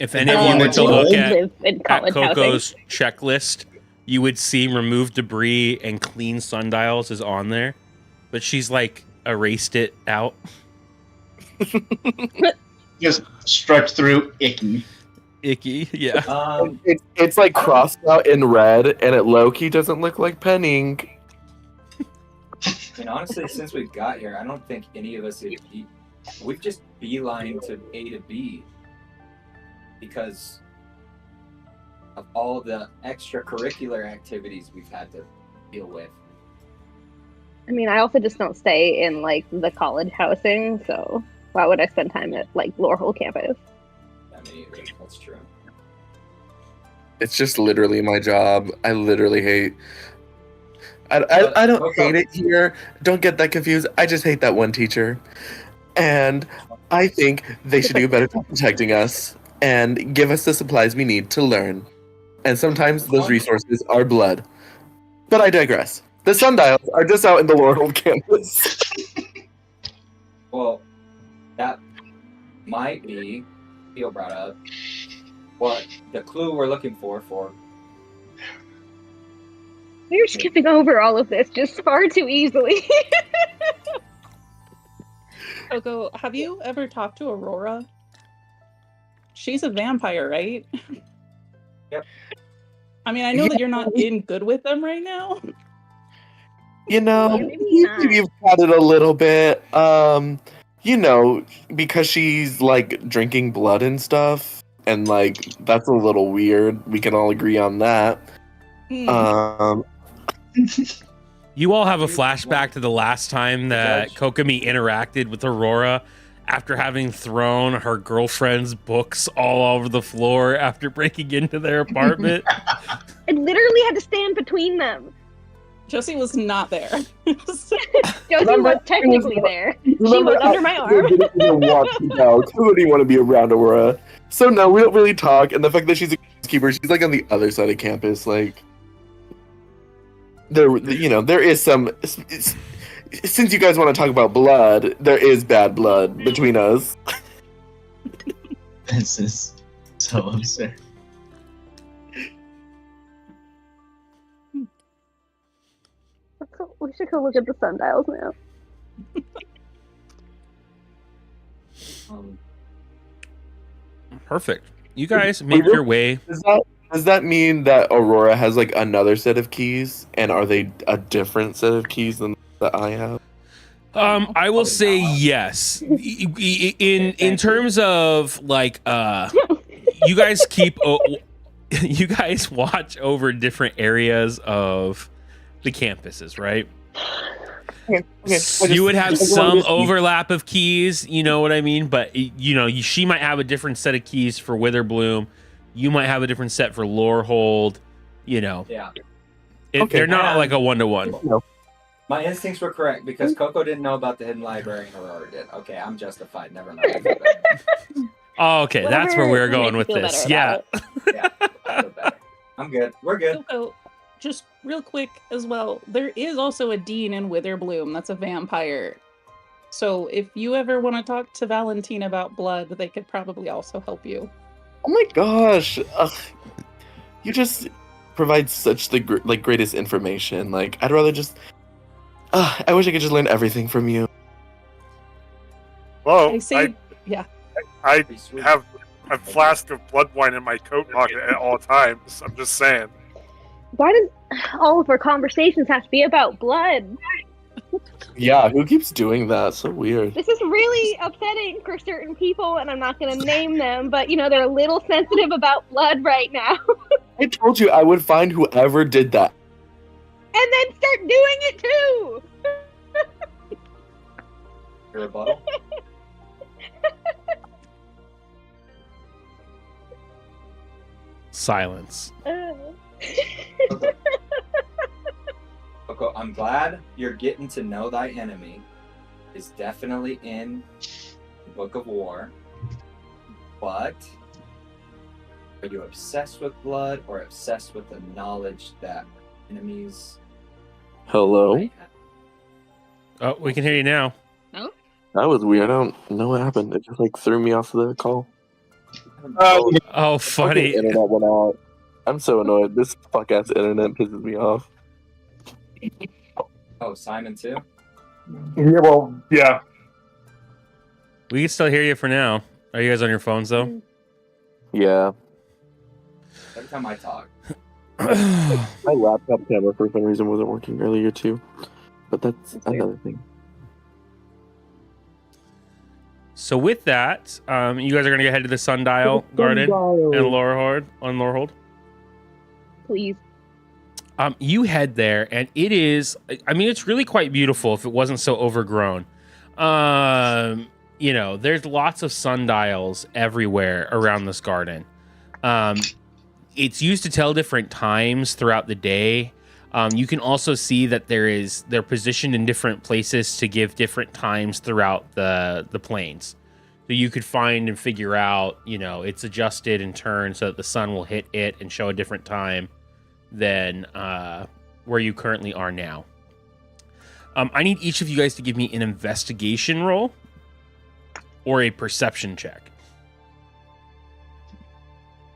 If any of you were to Elemental look live in at college housing. Coco's checklist, you would see remove debris and clean sundials is on there, but she's like erased it out. Just stretch through icky. Icky, yeah. It's like crossed out in red, and it low-key doesn't look like penning. And honestly, since we've got here, I don't think any of us we've just beeline to A to B because of all the extracurricular activities we've had to deal with. I mean, I also just don't stay in like the college housing, so why would I spend time at like Laurel campus? That's true. It's just literally my job. I literally hate. I don't hate it here. Don't get that confused. I just hate that one teacher, and I think they should do a better job protecting us and give us the supplies we need to learn. And sometimes those resources are blood. But I digress. The sundials are just out in the Laurel campus. Well, that might be, Theo brought up, what the clue we're looking for. We're skipping over all of this just far too easily. Coco, have you ever talked to Aurora? She's a vampire, right? Yep. I mean, I know that you're not in good with them right now. You know, Maybe not. we've got it a little bit. You know, because she's like drinking blood and stuff, and like that's a little weird. We can all agree on that. You all have a flashback to the last time that Kokomi interacted with Aurora after having thrown her girlfriend's books all over the floor after breaking into their apartment. I literally had to stand between them. Josie was not there. Josie was technically there. She was under my arm. Who wouldn't want to be around Aurora? So no, we don't really talk. And the fact that she's a keeper, she's like on the other side of campus. Like, there is some. Since you guys want to talk about blood, there is bad blood between us. This is so absurd. We should go look at the sundials now. Perfect. You guys make your way. Does that mean that Aurora has like another set of keys, and are they a different set of keys than that I have? I will say yes. In terms of like, you guys you guys watch over different areas of the campuses, right? Okay. You would have some overlap of keys, you know what I mean? But she might have a different set of keys for Witherbloom. You might have a different set for Lorehold. Yeah. They're not like a 1-to-1. No. My instincts were correct because Coco didn't know about the hidden library and Aurora did. Okay, I'm justified. Never mind. Oh, okay, that's where we're going with this. Yeah. Yeah, I feel better. I'm good. We're good. Coco, just real quick as well, there is also a dean in Witherbloom that's a vampire. So if you ever want to talk to Valentina about blood, they could probably also help you. Oh my gosh. You just provide such the greatest information. Like, I'd rather just... I wish I could just learn everything from you. Well, yeah. I have a flask of blood wine in my coat pocket at all times. I'm just saying. Why does all of our conversations have to be about blood? Yeah, who keeps doing that? So weird. This is really upsetting for certain people, and I'm not going to name them, but they're a little sensitive about blood right now. I told you I would find whoever did that. And then start doing it too! Your rebuttal? Silence. Coco, I'm glad you're getting to know thy enemy. Is definitely in the Book of War. But are you obsessed with blood or obsessed with the knowledge that enemies... Hello? Oh, we can hear you now. That was weird. I don't know what happened. It just threw me off the call. Oh, funny. Fucking internet went out. I'm so annoyed. This fuck ass internet pisses me off. Oh, Simon too? Yeah, well, yeah. We can still hear you for now. Are you guys on your phones though? Yeah. Every time I talk. My laptop camera for some reason wasn't working earlier too. But that's another thing. So with that, you guys are gonna go head to the Sundial Garden and Lorehold. Please. You head there, and it is. I mean, it's really quite beautiful. If it wasn't so overgrown, you know, there's lots of sundials everywhere around this garden. It's used to tell different times throughout the day. You can also see that they're positioned in different places to give different times throughout the plains. So you could find and figure out, you know, it's adjusted and turned so that the sun will hit it and show a different time than where you currently are now. I need each of you guys to give me an investigation roll or a perception check.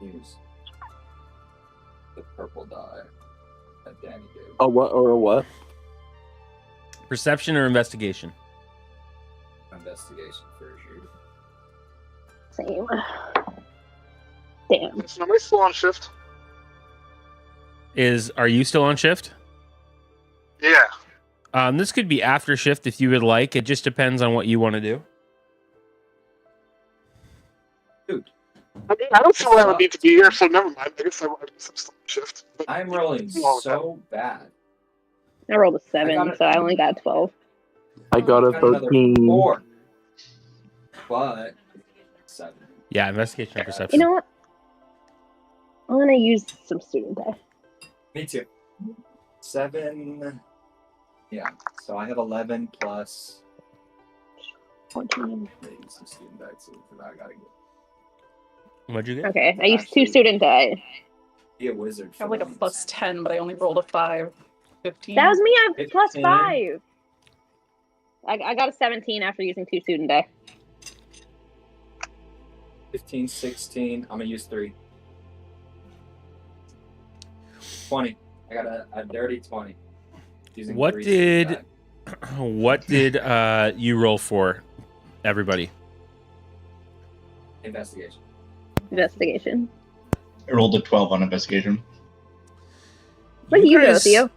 Use the purple die that Danny gave. A what or a what? Perception or investigation? Investigation for sure. Same. Damn. Is somebody still on shift? Are you still on shift? Yeah. This could be after shift if you would like. It just depends on what you want to do. Dude, I mean, I don't feel like I would need to be here, so never mind. I guess I'm still on shift. But I'm rolling so bad. I rolled a 7, I got it. so I only got 12. I got a another 13. 4. But 7. Yeah, investigation or perception. You know what? I'm gonna use some student die. Me too. 7. Yeah. So I have 11 plus. 14. Maybe some student die too, because I gotta What'd you get? Okay, I used 2 student die. be a wizard. I have like a plus 10, but I only rolled a 5. 15. That was me. I have plus 15. 5. I got a 17 after using 2 student die. 15, 16. I'm gonna use 3. 20. I got a dirty 20. Using What 3 did student die. what did you roll for, everybody? Investigation? Investigation. I rolled a 12 on investigation. Where do you go, guys- Theo?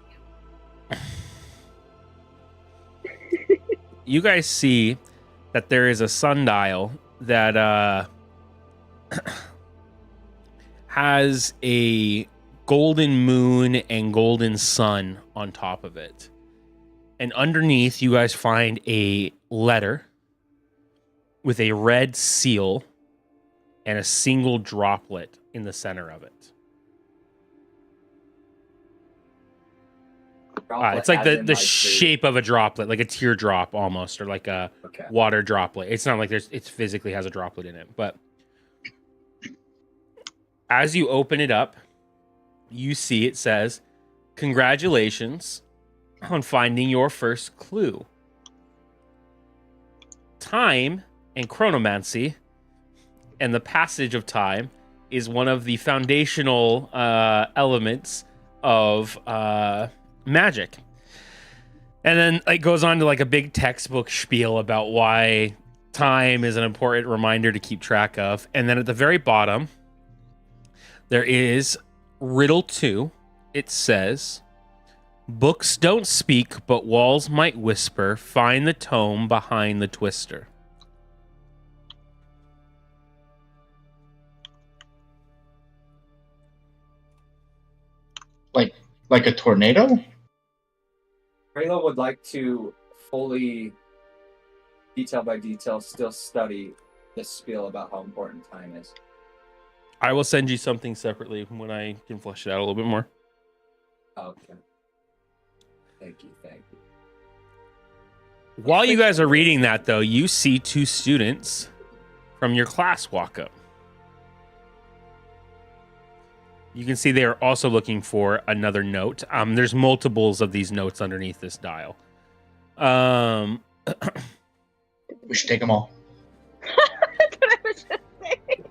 You guys see that there is a sundial that has a golden moon and golden sun on top of it. And underneath, you guys find a letter with a red seal and a single droplet in the center of it. It's like the shape of a droplet, like a teardrop almost, or like a water droplet. It's not like it physically has a droplet in it, but as you open it up, you see it says, "Congratulations on finding your first clue. Time and chronomancy and the passage of time is one of the foundational elements of magic." And then it goes on to like a big textbook spiel about why time is an important reminder to keep track of. And then at the very bottom, there is riddle 2. It says, "Books don't speak, but walls might whisper. Find the tome behind the twister." Like a tornado? Rayla would like to fully, detail by detail, still study the spiel about how important time is. I will send you something separately when I can flesh it out a little bit more. Okay. Thank you. While you guys are reading that, though, you see 2 students from your class walk up. You can see they are also looking for another note. There's multiples of these notes underneath this dial. We should take them all. That's what I was just saying.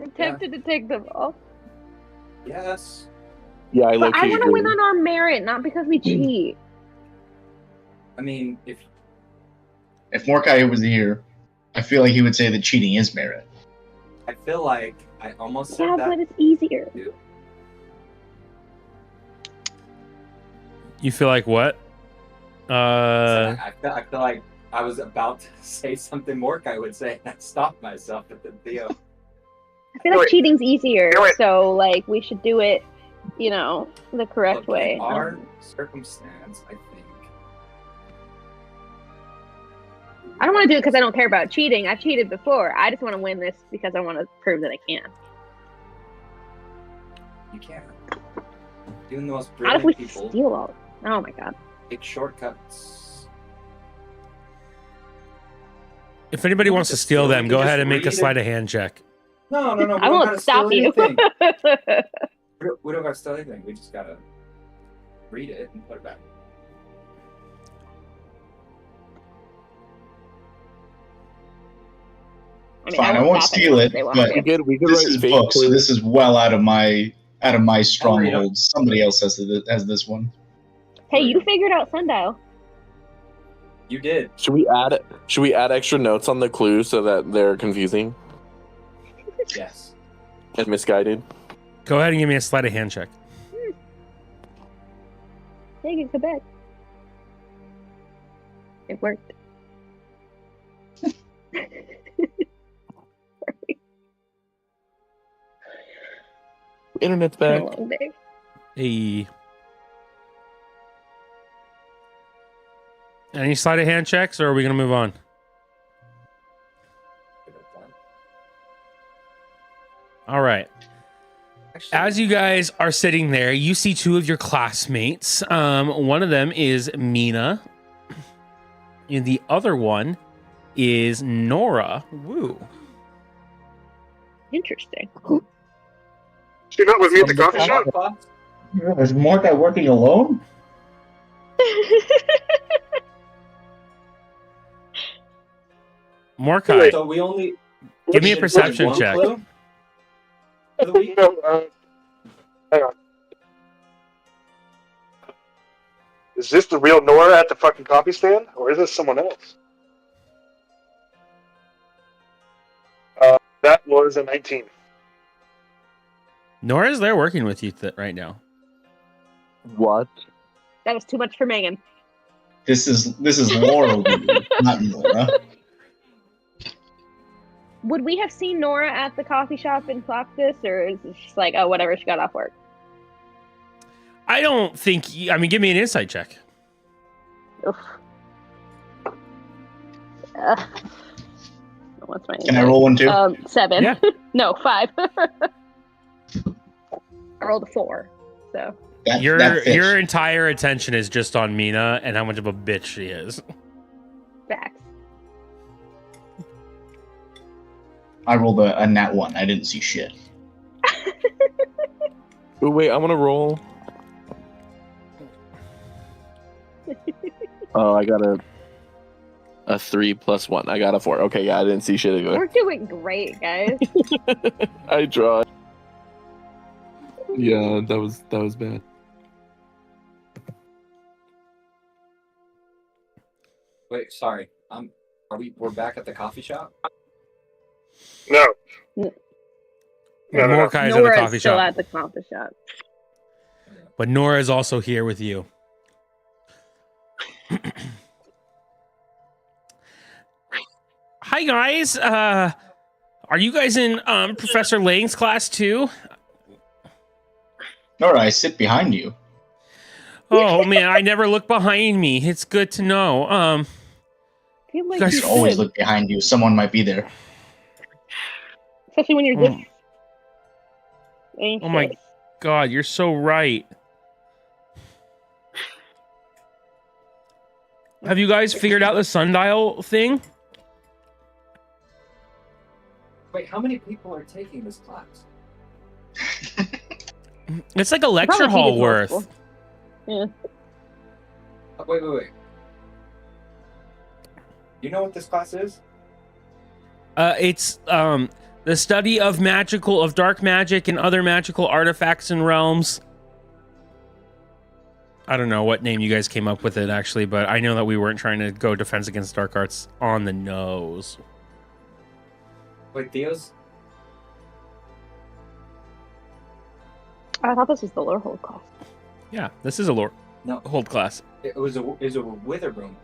I'm tempted to take them off. Yes. Yeah, I But low-key I want to agree. win on our merit, not because we cheat. I mean, if Mordecai was here, I feel like he would say that cheating is merit. I feel like I almost said Yeah, that. but it's easier. Too. You feel like what? I feel like I was about to say something Mordecai would say, and I stopped myself. But then Theo. I feel like cheating's easier, so like we should do it, the correct Look, way. in our circumstance, I think. I don't want to do it because I don't care about cheating. I've cheated before. I just want to win this because I want to prove that I can. You can. Even the most Not if brilliant we people steal all. Oh my god. take shortcuts. If anybody wants to steal them, go just ahead and make a read it. sleight of hand check. No. We I don't won't gotta stop steal you. anything. We don't gotta steal anything. We just gotta read it and put it back. Fine, I won't steal it, but We could this write is fake book, so clues. this is well out of my stronghold. Somebody else has this one. Hey, you figured out sundial. You did. Should we add extra notes on the clues so that they're confusing Yes. and misguided? Go ahead and give me a sleight of hand check. Take it to bed. It worked. Internet's It's been back. a long day. Hey. Any sleight of hand checks, or are we going to move on? All right. As you guys are sitting there, you see two of your classmates. One of them is Mina, and the other one is Nora. Woo. Interesting. She's not with me at the coffee shop? Is Mordecai working alone? Morkai, So we only give me a Should- perception one check. clue? For the week? No, hang on. Is this the real Nora at the fucking coffee stand, or is this someone else? That was a 19. Nora's there working with you right now. What? That was too much for Megan. This is Laurel, not Nora. Would we have seen Nora at the coffee shop and clocked this, or is it just like, oh, whatever, she got off work? I don't think. I mean, give me an insight check. Oof. What's my Can I roll one too? 7. Yeah. No, 5. I rolled a 4. So That fits. Your entire attention is just on Mina and how much of a bitch she is. facts. I rolled a nat 1. I didn't see shit. Oh, wait, I'm gonna roll. Oh, I got a 3 plus 1. I got a 4. Okay, yeah, I didn't see shit anyway. We're doing great, guys. I draw. Yeah, that was bad. Wait, sorry. We're back at the coffee shop? No. No. Mordecai is at the Nora's coffee still shop, at the coffee shop. but Nora is also here with you. Hi guys. Are you guys in Professor Lang's class too? Nora, I sit behind you. Oh man, I never look behind me. It's good to know. I feel like guys you You should always should, look behind you. Someone might be there. especially when you're this Oh my anxious. God, you're so right. Have you guys figured out the sundial thing? Wait, how many people are taking this class? It's like a lecture Probably hall needed worth. multiple. Yeah. Wait. You know what this class is? It's The study of dark magic and other magical artifacts and realms. I don't know what name you guys came up with it, actually, but I know that we weren't trying to go Defense Against Dark Arts on the nose. Wait, Theo's? I thought this was the lore hold class. Yeah, this is a lore hold class. It was a Witherbloom.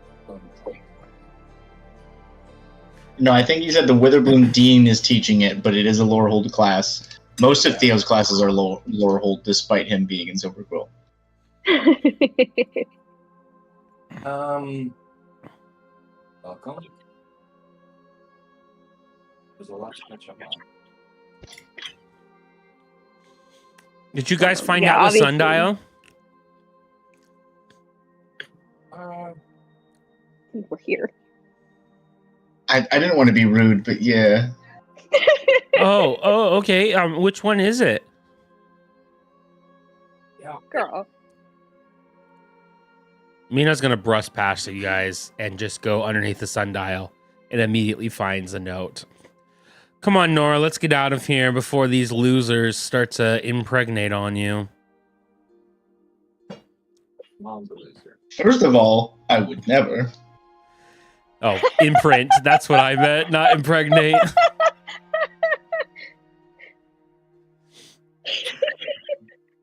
No, I think you said the Witherbloom Dean is teaching it, but it is a lore hold class. Most of Theo's classes are lore hold, despite him being in Silver Quill. Welcome. There's a lot to catch up on. Did you guys find Yeah, out the obviously. sundial? We're here. I didn't want to be rude, but yeah. Oh, okay. Which one is it? Yeah. Girl. Mina's gonna brush past you guys and just go underneath the sundial and immediately finds a note. Come on, Nora, let's get out of here before these losers start to impregnate on you. Mom's a loser. First of all, I would never. Oh, imprint. That's what I meant, not impregnate.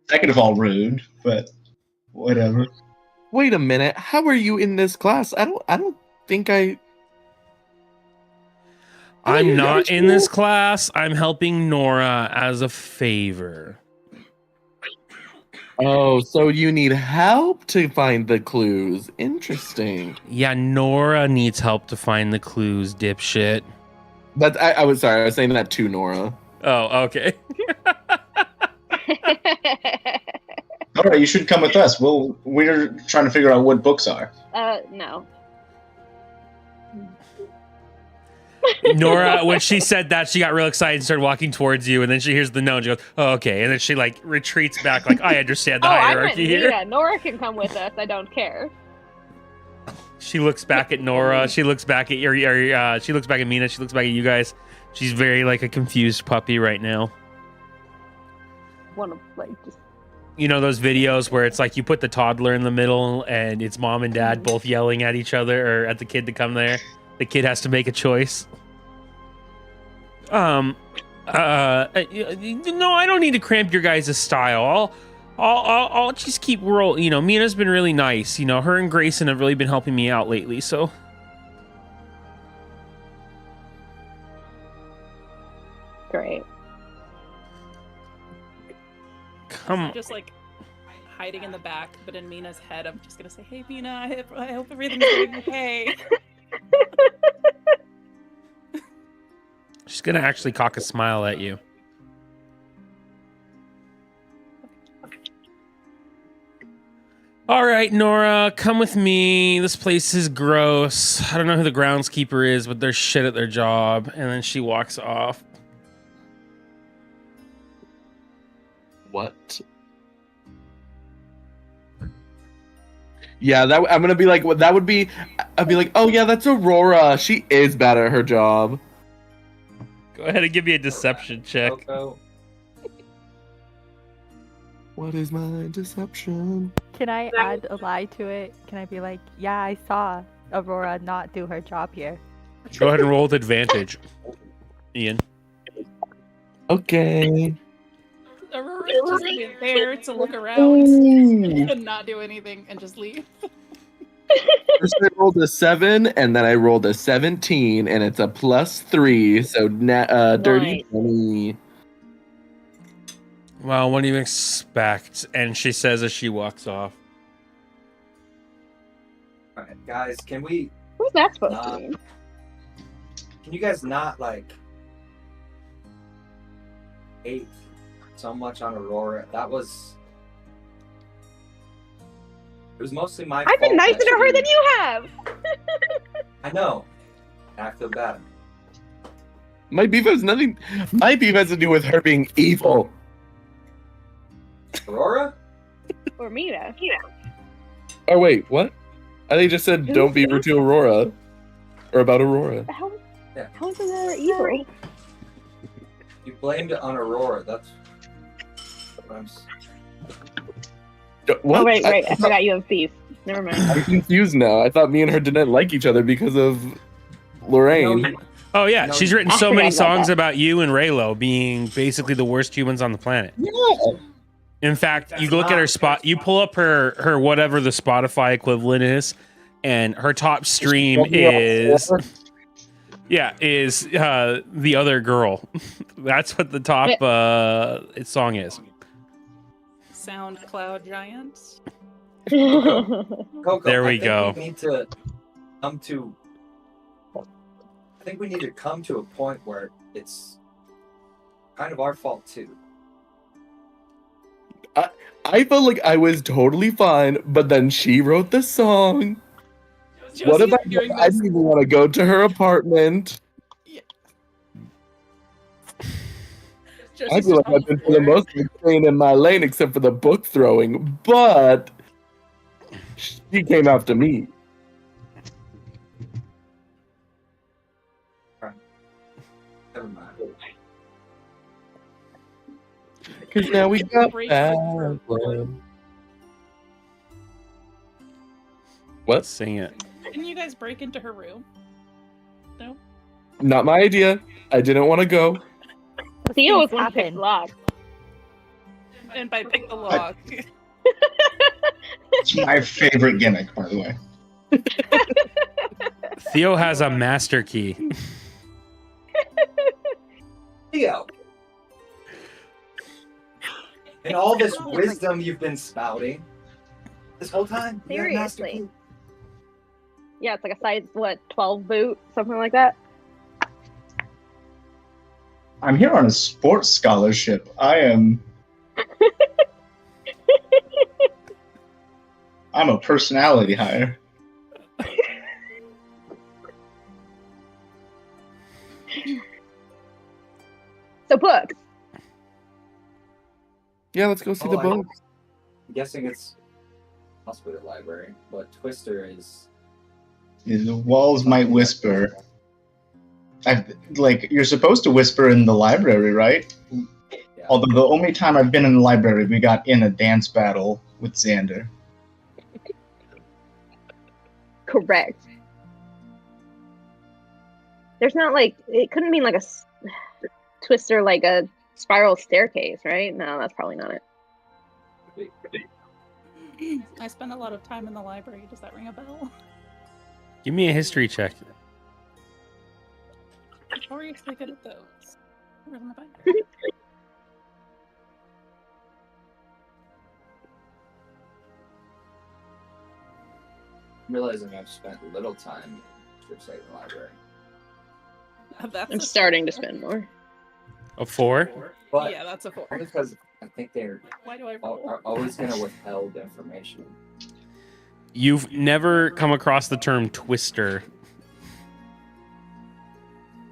Second of all, rude, but whatever. Wait a minute. How are you in this class? I don't think I'm not in this class. I'm helping Nora as a favor. Oh, so you need help to find the clues. Interesting. Yeah, Nora needs help to find the clues, dipshit. But I was sorry. I was saying that to Nora. Oh, okay. All right, you should come with us. We're trying to figure out what books are. No. Nora, when she said that, she got real excited and started walking towards you, and then she hears the no and she goes, oh, okay. And then she like retreats back like, I understand the hierarchy here. Yeah, Nora can come with us. I don't care. She looks back at Nora. She looks back at she looks back at Mina. She looks back at you guys. She's very like a confused puppy right now. One of like just. You know those videos where it's like you put the toddler in the middle and it's mom and dad both yelling at each other or at the kid to come there. The kid has to make a choice. No, I don't need to cramp your guys' style. I'll just keep rolling. You know, Mina's been really nice. You know, her and Grayson have really been helping me out lately. So, Great. come on. Just like hiding in the back, but in Mina's head, I'm just gonna say, "Hey, Mina, I hope everything's going okay." She's gonna actually cock a smile at you. All right, Nora, come with me. This place is gross. I don't know who the groundskeeper is, but they're shit at their job. And then she walks off. What? Yeah, I'm gonna be like, what that would be. I'd be like, oh yeah, that's Aurora. She is bad at her job. Go ahead and give me a deception check. Coco. What is my deception? Can I add a lie to it? Can I be like, yeah, I saw Aurora not do her job here? Go ahead and roll with advantage, Ian. Okay. Aurora's just there to look around and not do anything and just leave. First I rolled a 7, and then I rolled a 17, and it's a +3, so dirty 20. Well, what do you expect? And she says as she walks off. Alright, guys, can we... Who's that supposed to mean? Can you guys not, like... hate so much on Aurora? That was... It was mostly my fault. I've been nicer that to her she- than you have. I know. And I feel bad. My beef has nothing. My beef has to do with her being evil. Aurora? Or Mina. Oh wait, what? I think just said don't be rude to Aurora, or about Aurora. How? Yeah. How is Aurora evil? You blamed it on Aurora. That's what I'm. What? Oh, right. I forgot you have beef. Never mind. I'm confused now. I thought me and her didn't like each other because of Lorraine. No, Oh yeah, No, she's you- written I so forgot many about songs that. about you and Raylo being basically the worst humans on the planet. Yeah. In fact, you look at her spot, you pull up her whatever the Spotify equivalent is, and her top stream is the other girl. That's what the top song is. SoundCloud giants. Coco, There we I think go. We need to come to. I think we need to come to a point where it's kind of our fault too. I felt like I was totally fine, but then she wrote the song. What about I didn't even want to go to her apartment. I feel like I've been for the most part staying in my lane except for the book throwing, but she came after me. Never mind. Because now we got Break that her one. Let's sing it. Didn't you guys break into her room? No. Not my idea. I didn't want to go. Theo was Things one pick happen. lock. And by pick the lock. It's my favorite gimmick, by the way. Theo has a master key. Theo, and all this wisdom you've been spouting this whole time. you had master Seriously. key. Yeah, it's like a size 12 boot, something like that. I'm here on a sports scholarship. I'm a personality hire. So books. Yeah, let's go see the book. I'm guessing it's possibly the library, but Twister is. The walls might whisper. You're supposed to whisper in the library, right? Yeah. Although the only time I've been in the library, we got in a dance battle with Xander. Correct. There's not like it couldn't mean like a twister like a spiral staircase, right? No, that's probably not it. I spend a lot of time in the library. Does that ring a bell? Give me a history check. How are you so good at those? Where's my binder? I'm realizing I've spent little time in Strixhaven Library. That's I'm a starting to 4. spend more. A 4? But Yeah, that's a 4. only because I think they're Why do I roll? are always going to withhold information. You've never come across the term twister.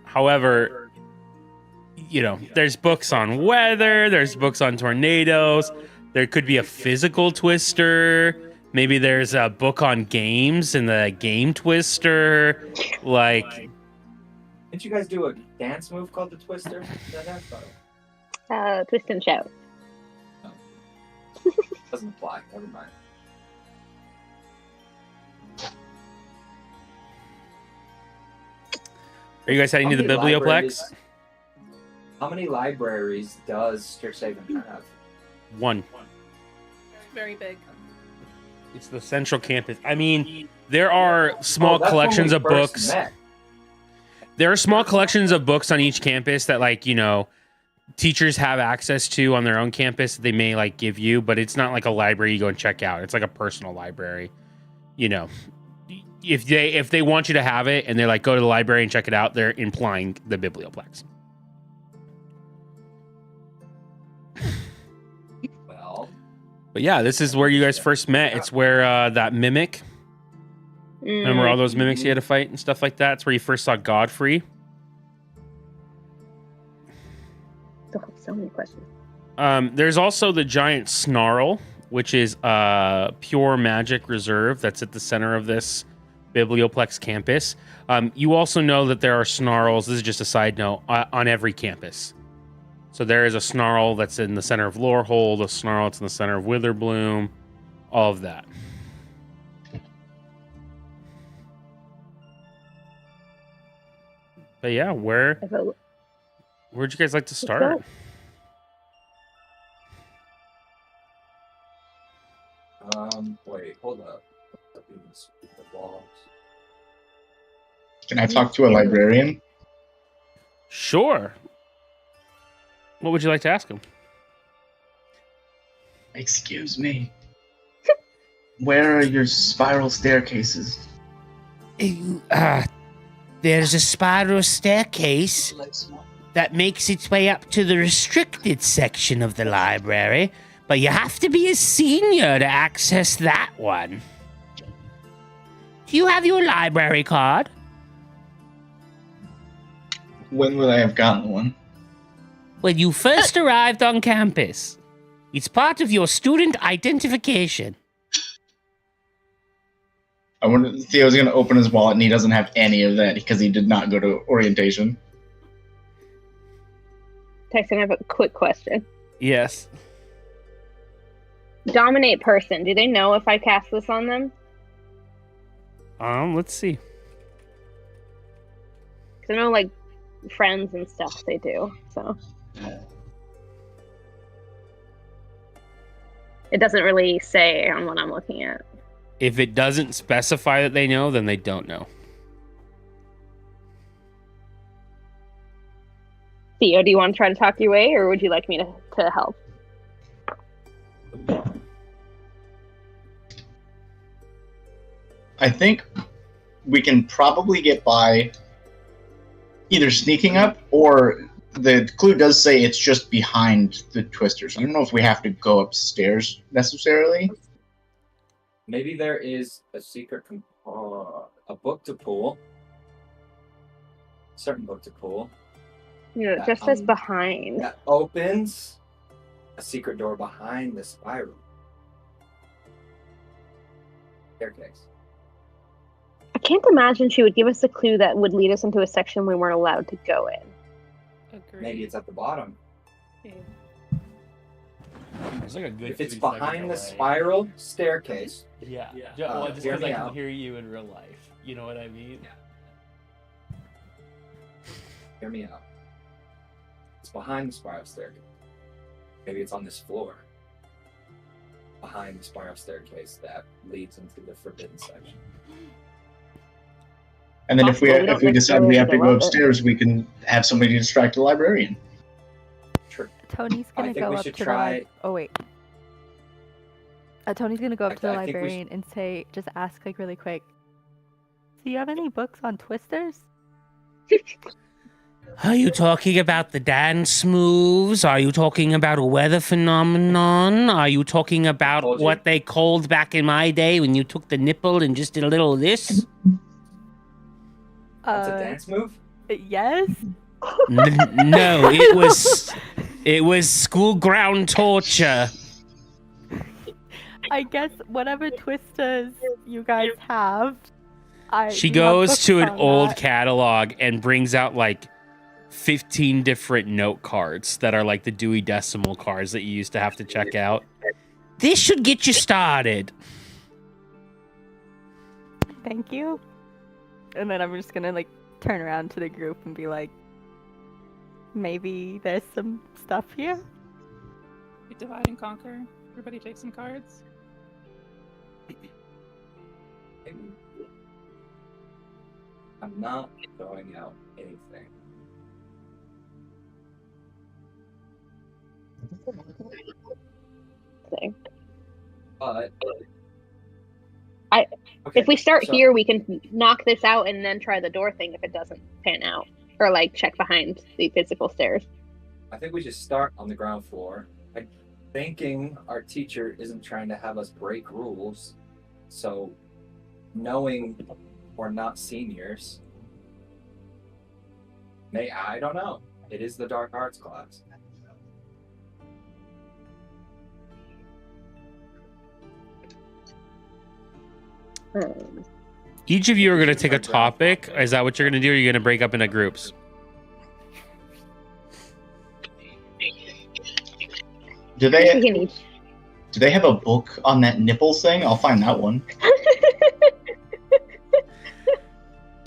However, you know, there's books on weather, there's books on tornadoes, there could be a physical twister. Maybe there's a book on games and the game twister. Like, Didn't you guys do a dance move called the Twister? That dance battle? Twist and shout. Doesn't apply. Never mind. are you guys heading to the How many Biblioplex? libraries- How many libraries does Strixhaven have? 1. Very big. It's the central campus. I mean, there are small Oh, that's when collections we of first books. met. There are small collections of books on each campus that, like, you know, teachers have access to on their own campus that they may like give you, but it's not like a library you go and check out. It's like a personal library. You know, if they want you to have it and they're like, go to the library and check it out, they're implying the Biblioplex. Well, But yeah, this is where you guys first met. It's where that mimic. Remember all those mimics you had to fight and stuff like that? It's where you first saw Godfrey. Still have so many questions. There's also the giant snarl, which is pure magic reserve that's at the center of this Biblioplex campus. You also know that there are snarls, this is just a side note, on every campus. So there is a snarl that's in the center of Lorehold, a snarl that's in the center of Witherbloom, all of that. But yeah, where'd you guys like to start? Wait, hold up. Can I talk to a librarian? Sure. What would you like to ask him? Excuse me. Where are your spiral staircases? There's a spiral staircase that makes its way up to the restricted section of the library, but you have to be a senior to access that one. Do you have your library card? When would I have gotten one? When you first arrived on campus. It's part of your student identification. I wonder if Theo's going to open his wallet and he doesn't have any of that because he did not go to orientation. Tyson, I have a quick question. Yes. Dominate person. Do they know if I cast this on them? Let's see. Because I know, like, friends and stuff they do, so. It doesn't really say on what I'm looking at. If it doesn't specify that they know, then they don't know. Theo, do you want to try to talk your way, or would you like me to help? I think we can probably get by either sneaking up, or the clue does say it's just behind the twisters. I don't know if we have to go upstairs necessarily. Maybe there is a secret, a book to pull. Certain book to pull. You know, it just says behind. That opens a secret door behind the spiral staircase. I can't imagine she would give us a clue that would lead us into a section we weren't allowed to go in. Agreed. Maybe it's at the bottom. Yeah. It's like a good If it's 30 second behind the delay. spiral staircase. Yeah. Well, just hear because me I can out. hear you in real life. You know what I mean? Hear me out. It's behind the spiral staircase. Maybe it's on this floor. Behind the spiral staircase that leads into the forbidden section. And then if we decide we have to go love it. upstairs, we can have somebody distract the librarian. True. Tony's I gonna think go we up should to try- oh wait. Tony's gonna go up to the I think we librarian and say, just ask like really quick. Do you have any books on twisters? Are you talking about the dance moves? Are you talking about a weather phenomenon? Are you talking about Told you. what they called back in my day when you took the nipple and just did a little of this? That's a dance move? Yes. No, it was school ground torture. I guess whatever twisters you guys have. She we have goes books to an on old that. catalog and brings out like 15 different note cards that are like the Dewey Decimal cards that you used to have to check out. This should get you started. Thank you. And then I'm just gonna like turn around to the group and be like, maybe there's some stuff here. We divide and conquer. Everybody take some cards. I'm not throwing out anything. Thing. But If we start so here, we can knock this out and then try the door thing if it doesn't pan out. Or like check behind the physical stairs. I think we should start on the ground floor. I'm thinking our teacher isn't trying to have us break rules. So knowing we're not seniors, I don't know. It is the dark arts class. Each of you are going to take a topic. Is that what you're going to do? Or are you going to break up into groups? Do We they can each. do they have a book on that nipple thing? I'll find that one.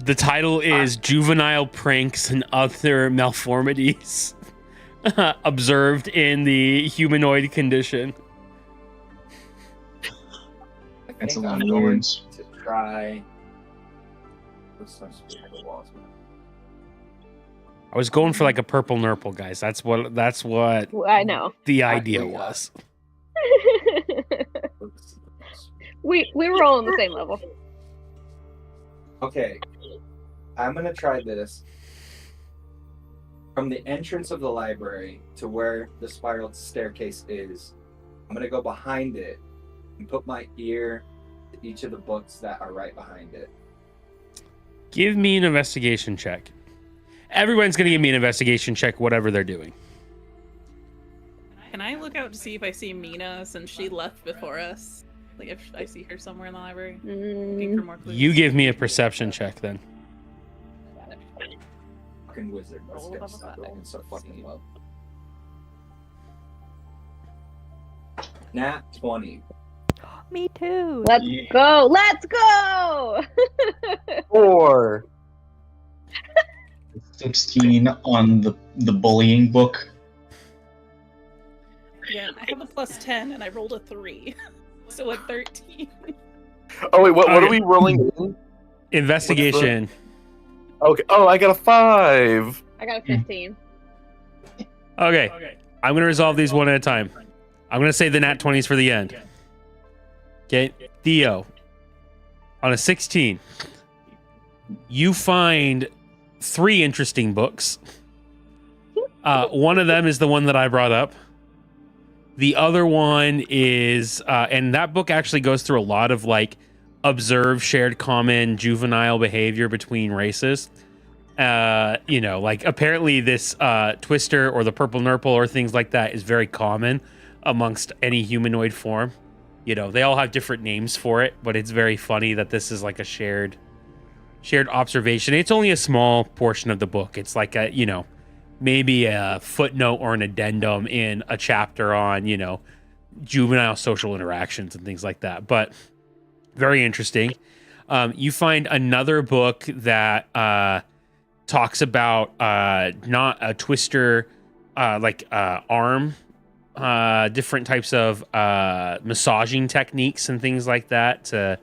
The title is Juvenile Pranks and Other Malformities Observed in the Humanoid Condition. That's a think lot I'm of going words. to try. What's my speed of the walls? I was going for like a purple nurple, guys. That's what I know. the idea was. we were all on the same level. Okay, I'm gonna try this. From the entrance of the library to where the spiral staircase is, I'm gonna go behind it and put my ear to each of the books that are right behind it. Give me an investigation check. Everyone's going to give me an investigation check, whatever they're doing. Can I look out to see if I see Mina since she left before us? Like if I see her somewhere in the library? Looking for more clues. You give me a perception check then. Fucking wizard. Let's Roll get above stuck that. and start fucking you up. Nat 20. Me too. Let's Yeah. go. Let's go. 4. 16 on the bullying book. Yeah, I have a +10 and I rolled a 3. So a 13. Oh wait, what are Okay. we rolling in? Investigation. Okay. Oh, I got a 5. I got a 15. Okay. I'm going to resolve these one at a time. I'm going to say the nat 20s for the end. Okay. Theo, on a 16, you find 3 interesting books. One of them is the one that I brought up. The other one is, and that book actually goes through a lot of like observed shared common juvenile behavior between races. Like apparently this twister or the purple nurple or things like that is very common amongst any humanoid form. They all have different names for it, but it's very funny that this is like a shared observation. It's only a small portion of the book. It's like maybe a footnote or an addendum in a chapter on, juvenile social interactions and things like that. But very interesting. You find another book that talks about not a twister, arm, different types of massaging techniques and things like that to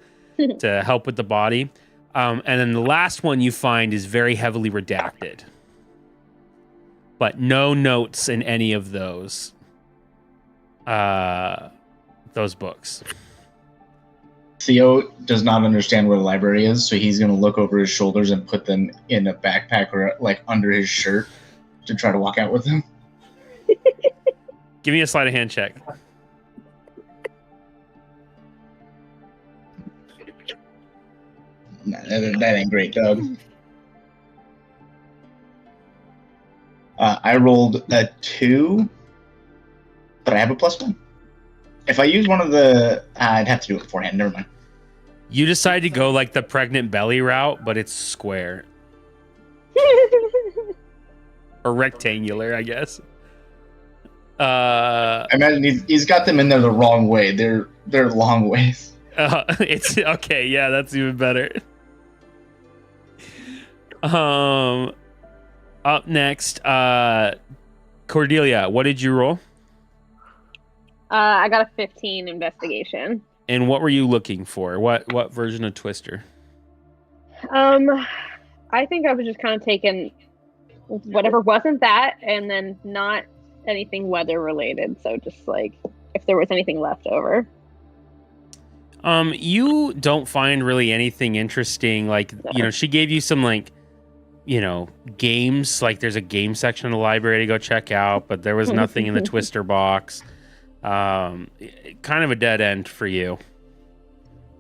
help with the body. And then the last one you find is very heavily redacted. But no notes in any of those books. Theo does not understand where the library is, so he's going to look over his shoulders and put them in a backpack or like under his shirt to try to walk out with them. Give me a sleight of hand check. Nah, that ain't great, Doug. I rolled a 2, but I have a +1. If I use one of the, I'd have to do it beforehand. Never mind. You decide to go like the pregnant belly route, but it's square or rectangular, I guess. I imagine he's got them in there the wrong way. They're long ways. It's okay. Yeah, that's even better. Up next, Cordelia, what did you roll? I got a 15 investigation. And what were you looking for? What version of Twister? I think I was just kind of taking whatever wasn't that, and then not anything weather related. So just like if there was anything left over. You don't find really anything interesting. Like, she gave you some like, games. Like there's a game section of the library to go check out, but there was nothing in the Twister box. Kind of a dead end for you.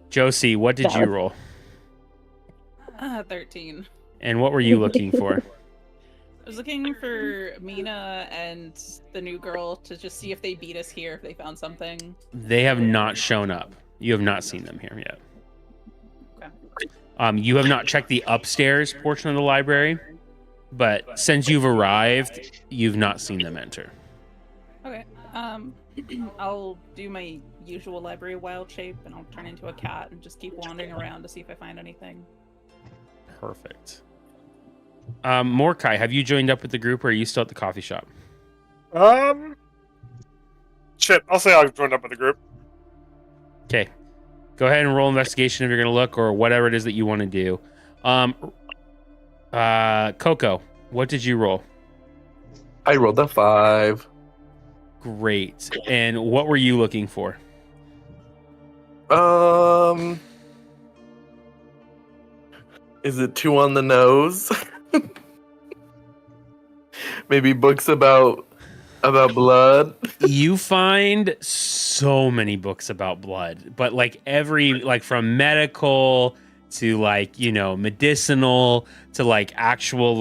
Josie, what did you roll? 13. And what were you looking for? I was looking for Mina and the new girl to just see if they beat us here, if they found something. They have not shown up. You have not seen them here yet. Okay. You have not checked the upstairs portion of the library, but since you've arrived, you've not seen them enter. Okay. I'll do my usual library wild shape, and I'll turn into a cat and just keep wandering around to see if I find anything. Perfect. Mordecai, have you joined up with the group, or are you still at the coffee shop? Shit, I'll say I've joined up with the group. Okay. Go ahead and roll investigation if you're going to look, or whatever it is that you want to do. Coco, what did you roll? I rolled a 5. Great. And what were you looking for? Is it too on the nose? Maybe books about blood. You find so many books about blood, but like from medical to medicinal to like actual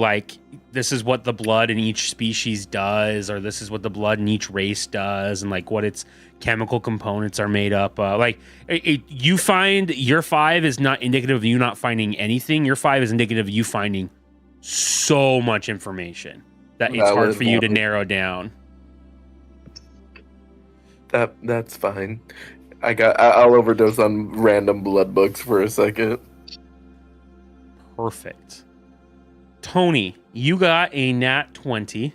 this is what the blood in each species does, or this is what the blood in each race does, and like what its chemical components are made up. You find your 5 is not indicative of you not finding anything. Your 5 is indicative of you finding so much information that it's hard for you to narrow down. That's fine. I'll overdose on random blood books for a second. Perfect. Tony, you got a nat 20.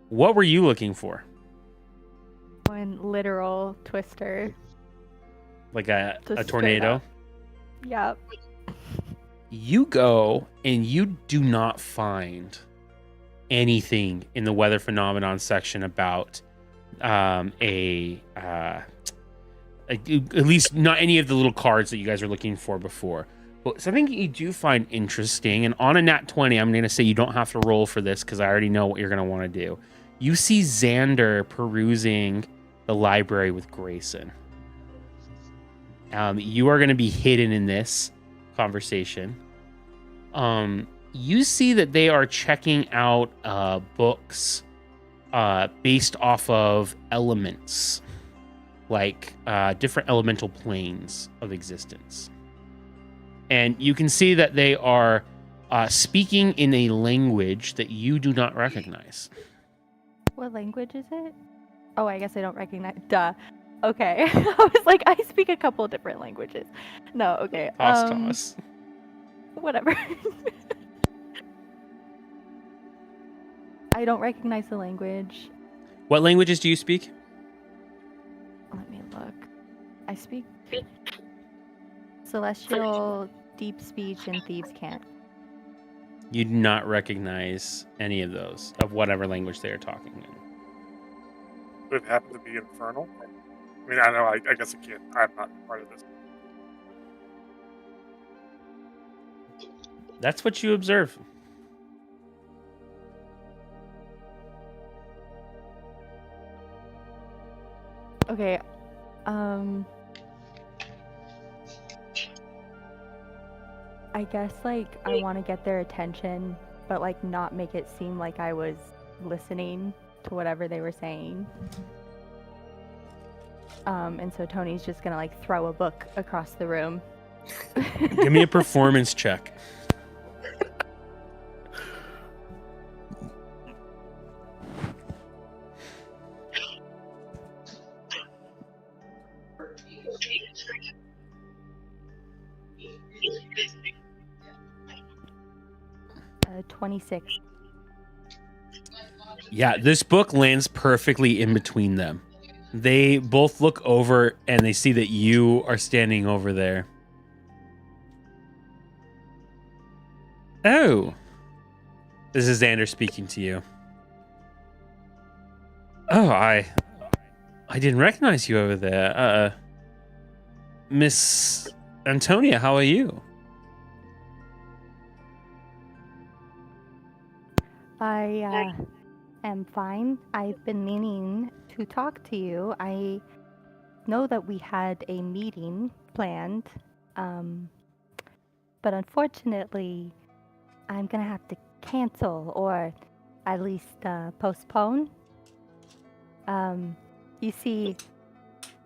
What were you looking for? One literal twister. Like a Just tornado? Yep. You go and you do not find anything in the weather phenomenon section about at least not any of the little cards that you guys are looking for before. But something you do find interesting, and on a nat 20, I'm going to say you don't have to roll for this because I already know what you're going to want to do. You see Xander perusing the library with Grayson. You are going to be hidden in this conversation. You see that they are checking out books based off of elements, like different elemental planes of existence. And you can see that they are speaking in a language that you do not recognize. What language is it? Oh, I guess I don't recognize. Duh. Okay. I was like, I speak a couple different languages. No, okay. Toss. Whatever. I don't recognize the language. What languages do you speak? Let me look. I speak Celestial, Deep Speech, and Thieves' Cant. You do not recognize any of those, of whatever language they are talking in. Would it happen to be Infernal? I mean, I know, I guess I can't. I'm not part of this. That's what you observe. Okay. I guess I want to get their attention, but not make it seem like I was listening to whatever they were saying. And so Tony's just gonna throw a book across the room. Give me a performance check. Uh, 26. Yeah, this book lands perfectly in between them. They both look over and they see that you are standing over there. Oh. This is Xander speaking to you. Oh, I didn't recognize you over there. Miss Antonia, how are you? I am fine. I've been meaning to talk to you. I know that we had a meeting planned, but unfortunately, I'm gonna have to cancel or at least postpone. You see,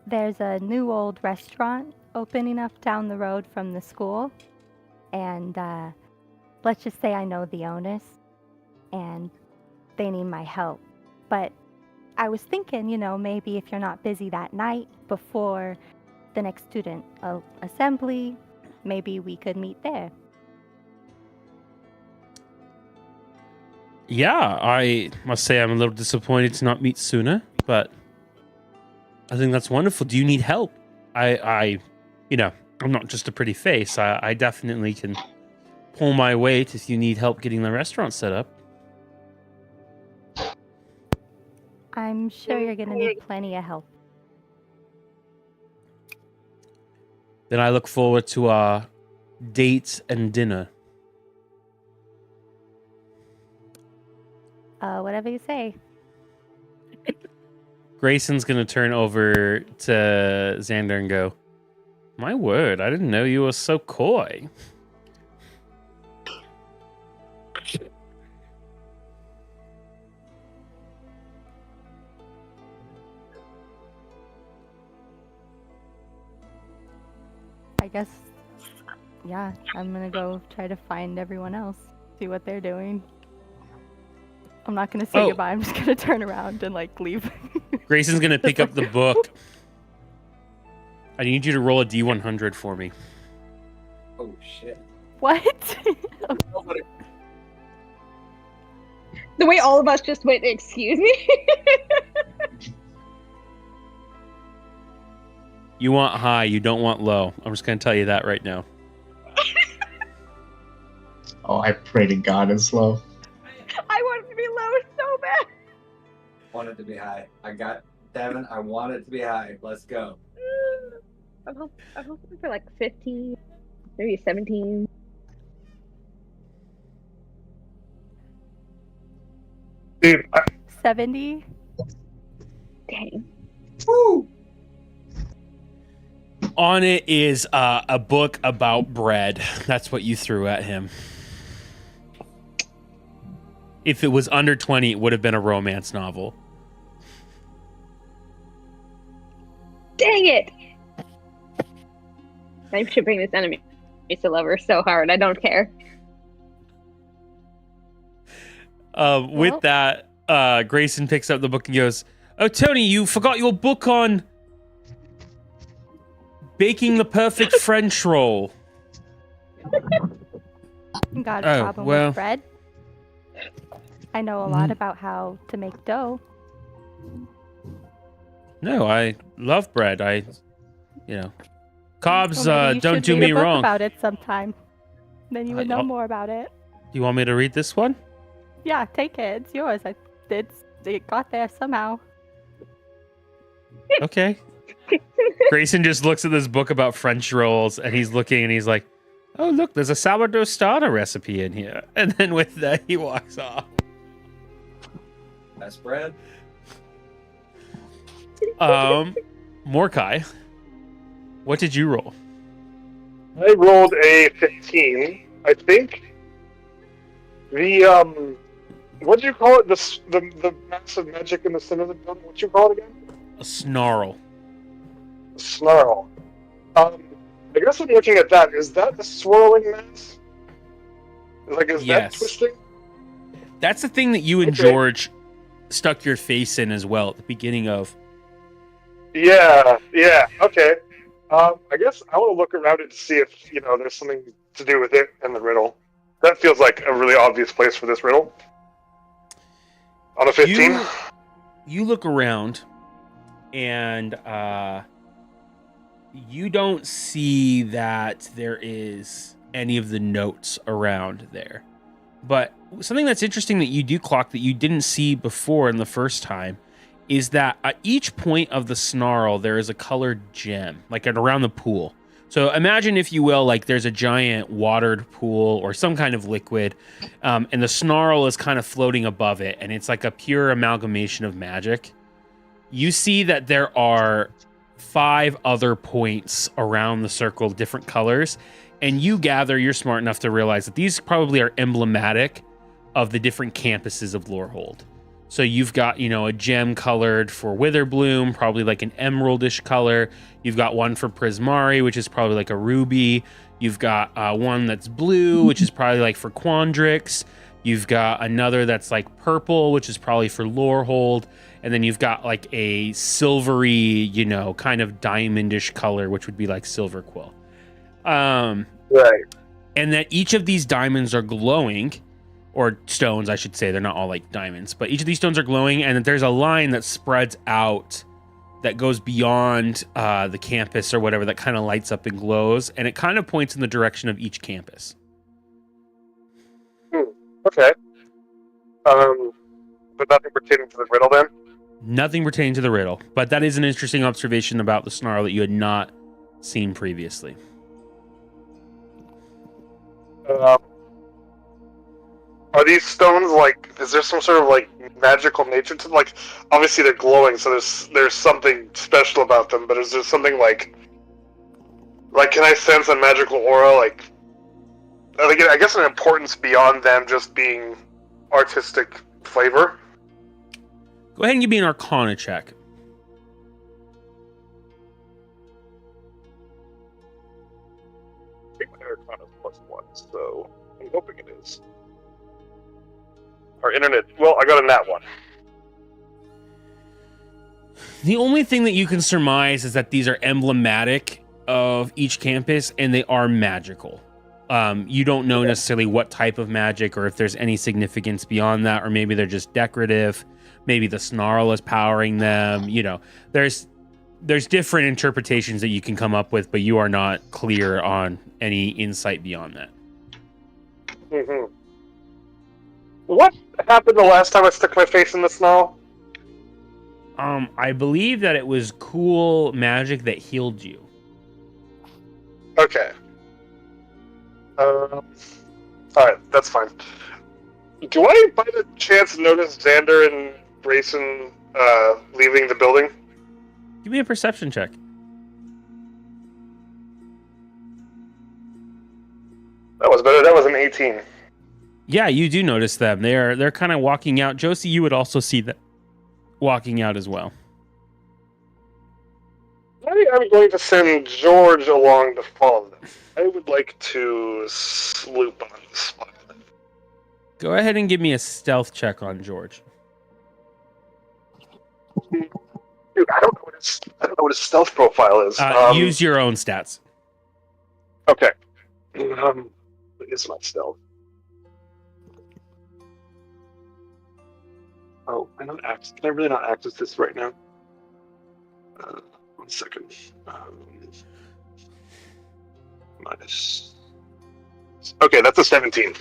there's a new old restaurant opening up down the road from the school, and let's just say I know the owners, and they need my help. But I was thinking, maybe if you're not busy that night before the next student assembly, maybe we could meet there. Yeah, I must say I'm a little disappointed to not meet sooner, but I think that's wonderful. Do you need help? I'm not just a pretty face. I definitely can pull my weight if you need help getting the restaurant set up. I'm sure you're going to need plenty of help. Then I look forward to our dates and dinner. Whatever you say. Grayson's going to turn over to Xander and go, my word, I didn't know you were so coy. I guess, yeah, I'm gonna go try to find everyone else, see what they're doing. I'm not gonna say goodbye, I'm just gonna turn around and, leave. Grayson's going to pick up the book. I need you to roll a D100 for me. Oh, shit. What? The way all of us just went, excuse me? You want high, you don't want low. I'm just going to tell you that right now. Oh, I pray to God it's low. I want it to be low so bad. I want it to be high. Devin, I want it to be high. Let's go. I'm hoping for 15, maybe 17. Dude, 70? Dang. Woo! On it is a book about bread. That's what you threw at him. If it was under 20, it would have been a romance novel. Dang it! I should bring this enemy to lover so hard. I don't care. With that, Grayson picks up the book and goes, "Oh, Tony, you forgot your book on baking the perfect French roll." Got a problem well. with bread? I know a lot about how to make dough. No, I love bread. Carbs, Well, maybe you don't should do read me a book wrong. about it sometime. Then you would know more about it. You want me to read this one? Yeah, take it. It's yours. It got there somehow. Okay. Grayson just looks at this book about French rolls, and he's looking, and he's like, "Oh, look, there's a sourdough starter recipe in here." And then with that, he walks off. That's bread. Mordecai, what did you roll? I rolled a 15, I think. The what do you call it? The massive magic in the center of the building. What do you call it again? A snarl. Snarl. I guess I'm looking at that. Is that a swirling mass? Is that twisting? That's the thing that you and George stuck your face in as well at the beginning of. Yeah, okay. I guess I want to look around it to see if, there's something to do with it and the riddle. That feels like a really obvious place for this riddle. On a 15? You look around, and you don't see that there is any of the notes around there. But something that's interesting that you do clock that you didn't see before in the first time is that at each point of the snarl, there is a colored gem, around the pool. So imagine, if you will, there's a giant watered pool or some kind of liquid, and the snarl is kind of floating above it, and it's like a pure amalgamation of magic. You see that there are 5 other points around the circle, different colors, and you gather, you're smart enough to realize that these probably are emblematic of the different campuses of Lorehold. So you've got, a gem colored for Witherbloom, probably like an emeraldish color. You've got one for Prismari, which is probably like a ruby. You've got one that's blue, which is probably like for Quandrix. You've got another that's like purple, which is probably for lore hold. And then you've got like a silvery, you know, kind of diamondish color, which would be like silver quill. Right. And that each of these diamonds are glowing, or stones, I should say. They're not all like diamonds, but each of these stones are glowing, and that there's a line that spreads out that goes beyond the campus or whatever, that kind of lights up and glows, and it kind of points in the direction of each campus. Okay. But nothing pertaining to the riddle then? Nothing pertaining to the riddle, but that is an interesting observation about the snarl that you had not seen previously. Are these stones like? Is there some sort of like magical nature to them? Like, obviously they're glowing, so there's something special about them. But is there something like can I sense a magical aura? Like, I guess an importance beyond them just being artistic flavor. Go ahead and give me an Arcana check. I think my Arcana is +1, so I'm hoping it is. Our internet. Well, I got a nat 1. The only thing that you can surmise is that these are emblematic of each campus, and they are magical. You don't know necessarily what type of magic, or if there's any significance beyond that, or maybe they're just decorative. Maybe the snarl is powering them. You know, there's different interpretations that you can come up with, but you are not clear on any insight beyond that. Mm-hmm. What happened the last time I stuck my face in the snarl? I believe that it was cool magic that healed you. Okay. Alright, that's fine. Do I, by the chance, notice Xander and Grayson leaving the building? Give me a perception check. That was better. That was an 18. Yeah, you do notice them. They're kind of walking out. Josie, you would also see them walking out as well. I'm going to send George along to follow them. I would like to sloop on the spot. Go ahead and give me a stealth check on George. Dude, I don't know what his stealth profile is. Use your own stats. Okay. What is my stealth? Oh, can I really not access this right now? 1 second. Minus. Okay, that's a 17.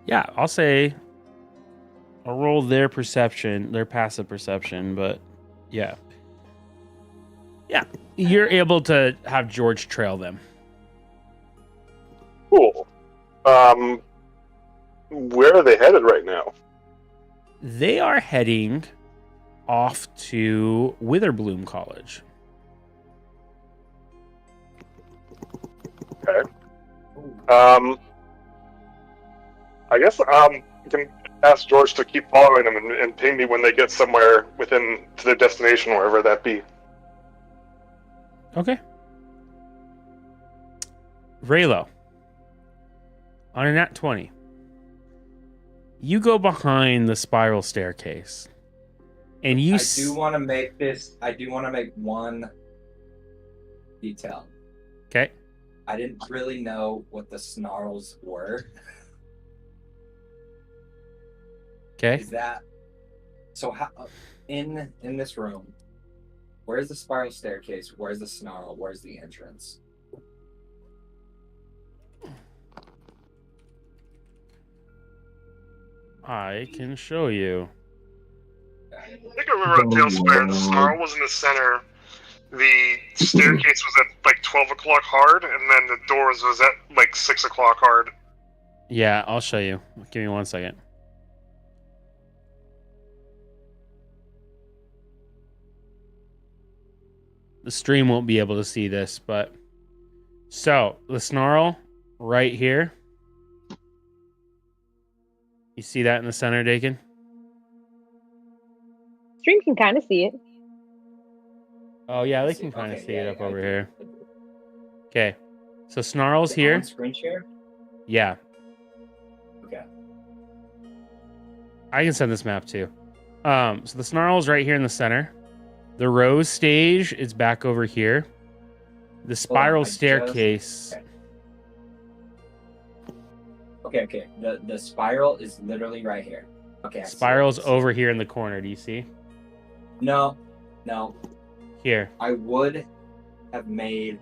Yeah, I'll say I'll roll their perception, their passive perception, but yeah. Yeah, you're able to have George trail them. Cool. Where are they headed right now? They are heading off to Witherbloom College. Okay. I guess you can ask George to keep following them and ping me when they get somewhere within to their destination, wherever that be. Okay. Raylo, on a nat 20, you go behind the spiral staircase, and you. I do want to make one detail. Okay. I didn't really know what the snarls were. Okay. Is that so? How in this room? Where's the spiral staircase? Where's the snarl? Where's the entrance? I can show you. I think I remember on Tales Square, the snarl was in the center. The staircase was at like 12 o'clock hard, and then the doors was at like 6 o'clock hard. Yeah, I'll show you. Give me 1 second. The stream won't be able to see this, but so the snarl right here. You see that in the center, Dakin? Stream can kind of see it. Oh yeah, they can kind of see it up over here. Okay, so snarl's here. Screen share. Yeah. Okay. I can send this map too. So the snarl is right here in the center. The rose stage is back over here. The spiral staircase. Okay. The spiral is literally right here. Okay. Spiral's over here in the corner. Do you see? No. Here. I would have made.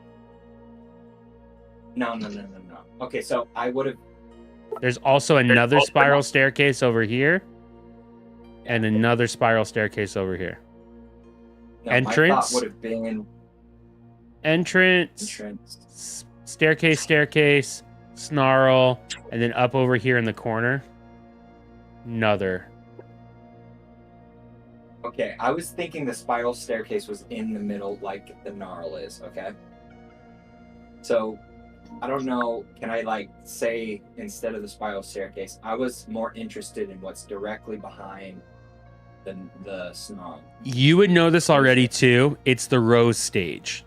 No. Okay, so I would have. There's also another spiral staircase over here, and another spiral staircase over here. No, Entrance. My thought would have been entrance. Staircase, snarl, and then up over here in the corner, another. Okay, I was thinking the spiral staircase was in the middle like the gnarl is, okay? So, I don't know, can I like say instead of the spiral staircase, I was more interested in what's directly behind the snarl. You would know this already too. It's the rose stage.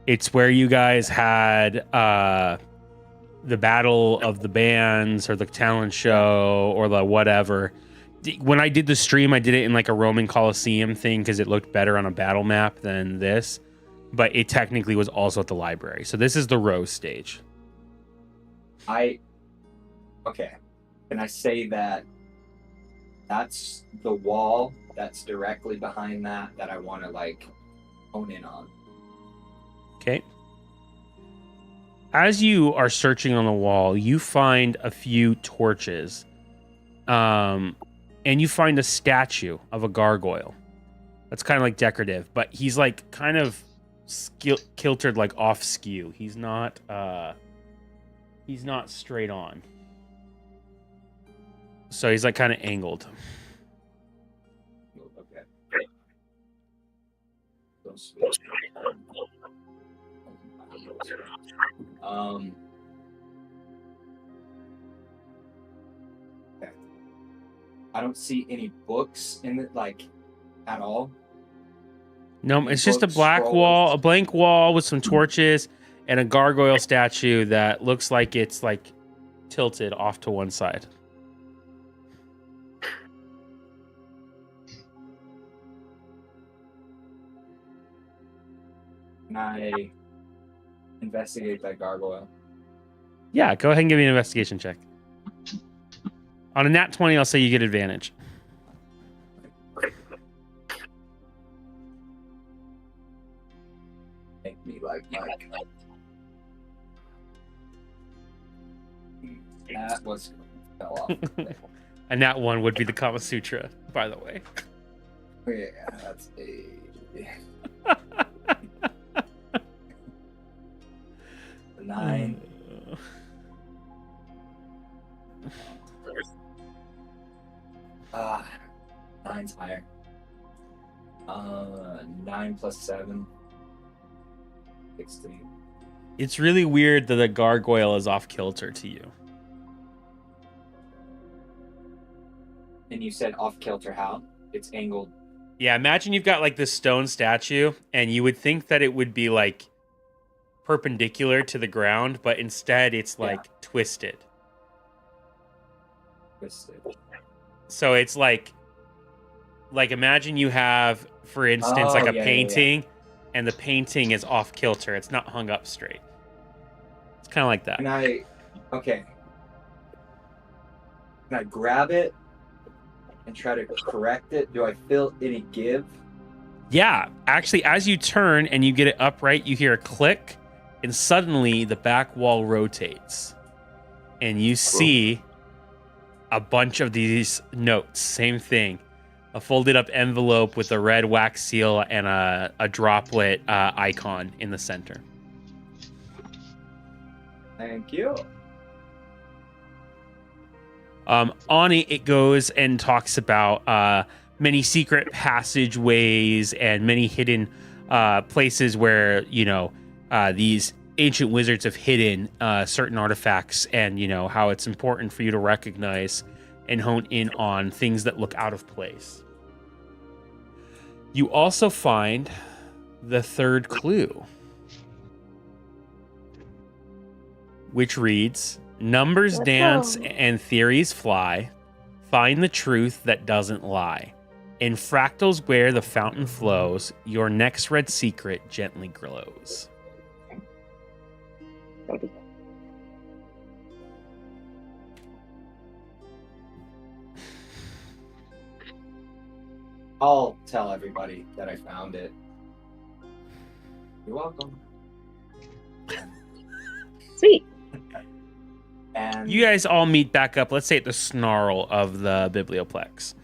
It's where you guys had the battle of the bands or the talent show or the whatever. When I did the stream, I did it in like a Roman Colosseum thing because it looked better on a battle map than this. But it technically was also at the library. So this is the rose stage. Okay. Can I say that that's the wall that's directly behind that I want to like hone in on? Okay. As you are searching on the wall, you find a few torches. And you find a statue of a gargoyle. That's kind of like decorative, but he's like kind of kiltered, like off skew. He's not straight on. So he's like kind of angled. Okay. I don't see any books in it, like, at all. No, it's just a black wall, a blank wall with some torches and a gargoyle statue that looks like it's like tilted off to one side. Can I investigate that gargoyle? Yeah, go ahead and give me an investigation check. On a nat 20, I'll say you get advantage. Make me like Mike. That was fell off. A nat 1 would be the Kama Sutra, by the way. Yeah, that's a. The 9. Nine's higher. 9 plus 7. 16. It's really weird that the gargoyle is off kilter to you. And you said off kilter how? It's angled. Yeah, imagine you've got like this stone statue, and you would think that it would be like perpendicular to the ground, but instead it's like twisted. So it's like imagine you have, for instance, like a painting, and the painting is off kilter. It's not hung up straight. It's kind of like that. Can I grab it and try to correct it? Do I feel any give? Yeah, actually, as you turn and you get it upright, you hear a click, and suddenly the back wall rotates, and you see a bunch of these notes. Same thing. A folded up envelope with a red wax seal and a droplet icon in the center. Thank you. On it goes and talks about many secret passageways and many hidden places where, these ancient wizards have hidden certain artifacts, and, how it's important for you to recognize and hone in on things that look out of place. You also find the third clue, which reads, numbers dance and theories fly. Find the truth that doesn't lie. In fractals where the fountain flows, your next red secret gently glows. I'll tell everybody that I found it. You're welcome. Sweet. And You guys all meet back up, let's say at the snarl of the Biblioplex.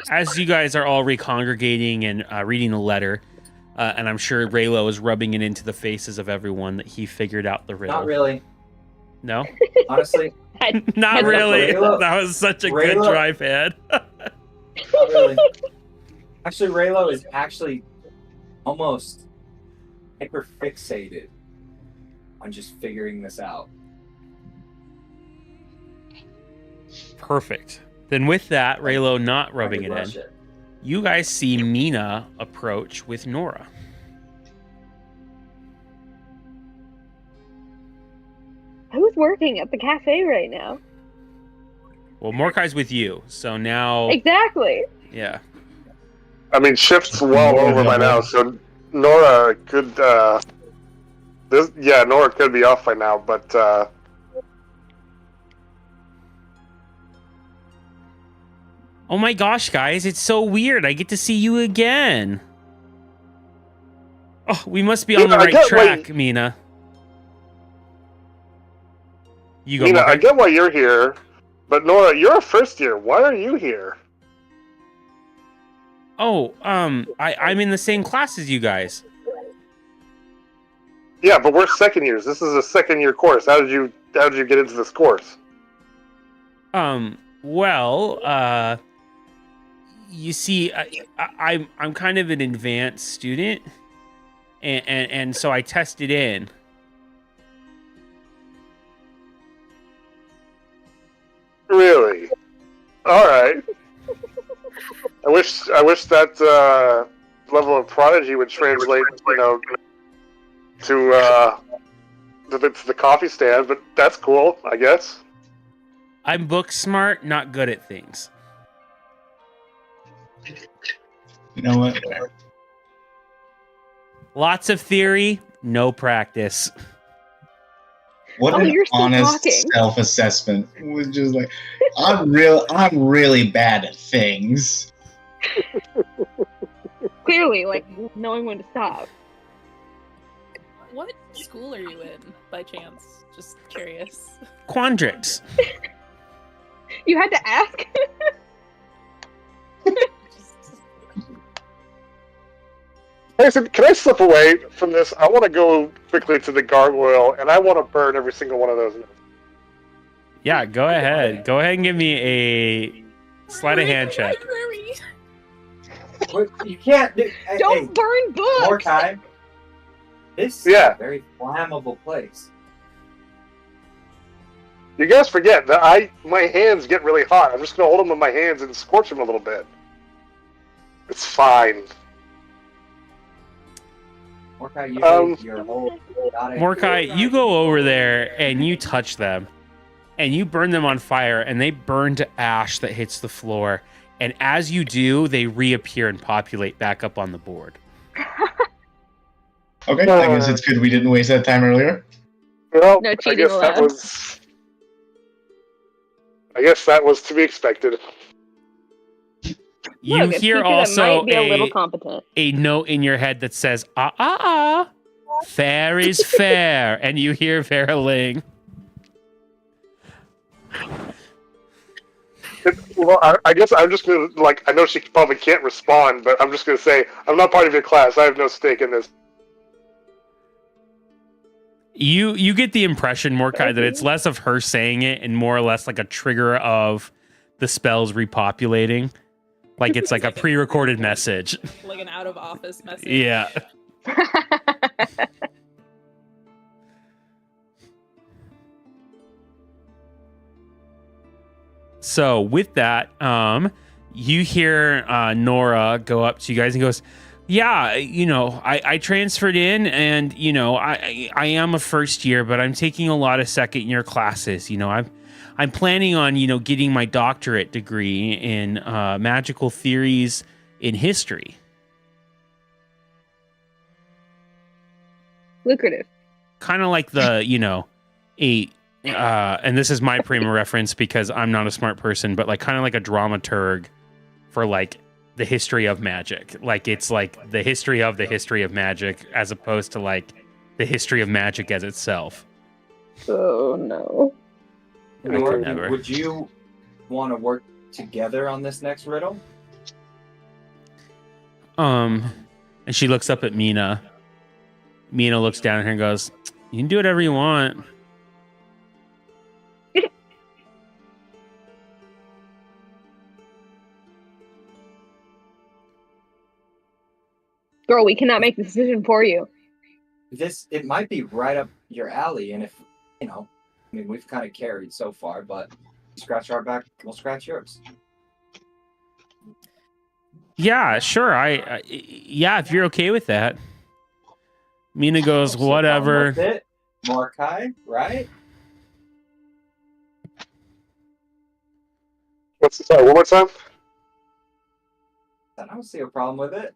As you guys are all recongregating and reading the letter, and I'm sure Raylo is rubbing it into the faces of everyone that he figured out the riddle. not really. No? Honestly, Not really. Raylo- That was such a good Raylo- drive head. not really. Actually, Raylo is actually almost hyper fixated on just figuring this out. Perfect. Then with that, Raylo not rubbing it Rush in, you guys see Mina approach with Nora. Who's working at the cafe right now? Well, Mordecai's with you, so now... Exactly. Yeah. I mean, shift's well over by now, so Nora could. Nora could be off by now, but Oh my gosh, guys, it's so weird. I get to see you again. Oh, we must be on the Mina, I right get track, Mina. You go, Mina, Mordecai. I get why you're here, but Nora, you're a first year. Why are you here? Oh, I'm in the same class as you guys. Yeah, but we're second years. This is a second year course. How did you get into this course? Well, you see, I'm kind of an advanced student, and so I tested in. Really? All right. I wish that level of prodigy would translate, to the coffee stand. But that's cool, I guess. I'm book smart, not good at things. You know what? Lots of theory, no practice. What Oh, an you're still honest talking. self-assessment. It was just like, I'm really bad at things. Clearly, like knowing when to stop. What school are you in, by chance? Just curious. Quandrix. You had to ask. Can I slip away from this? I want to go quickly to the gargoyle, and I want to burn every single one of those. Yeah, go ahead. Go ahead and give me a sleight of hand check. Library. You can't do. Don't burn books. More time. This is Yeah. a very flammable place. You guys forget that my hands get really hot. I'm just gonna hold them in my hands and scorch them a little bit. It's fine. Mordecai, you go over there and you touch them and you burn them on fire and they burn to ash that hits the floor. And as you do, they reappear and populate back up on the board. Okay, I guess it's good we didn't waste that time earlier. Well, No I cheating guess allowed. that was to be expected. You Look, a hear teacher also that might be a little competent. a note in your head that says, fair is fair. And you hear Verling. Well, I guess I'm just gonna I know she probably can't respond, but I'm just gonna say I'm not part of your class. I have no stake in this. You get the impression, Mordecai, that it's less of her saying it and more or less like a trigger of the spells repopulating. Like it's like a pre-recorded message. Like an out of office message. Yeah. So with that, you hear Nora go up to you guys and goes, Yeah, I transferred in, and I am a first year, but I'm taking a lot of second year classes. I'm planning on getting my doctorate degree in magical theories in history. Lucrative. Kind of like the and this is my prima reference because I'm not a smart person, but like kind of like a dramaturg for like the history of magic. Like it's like the history of magic as opposed to like the history of magic as itself. Oh no. Never. Would you want to work together on this next riddle? And she looks up at Mina. Mina looks down at her and goes, "You can do whatever you want." Girl, we cannot make the decision for you. It might be right up your alley, and if we've kind of carried so far, but scratch our back, we'll scratch yours. Yeah, sure. Yeah, if you're okay with that. Mina goes, "Whatever." Markai, right? Sorry, one more time? I don't see a problem with it.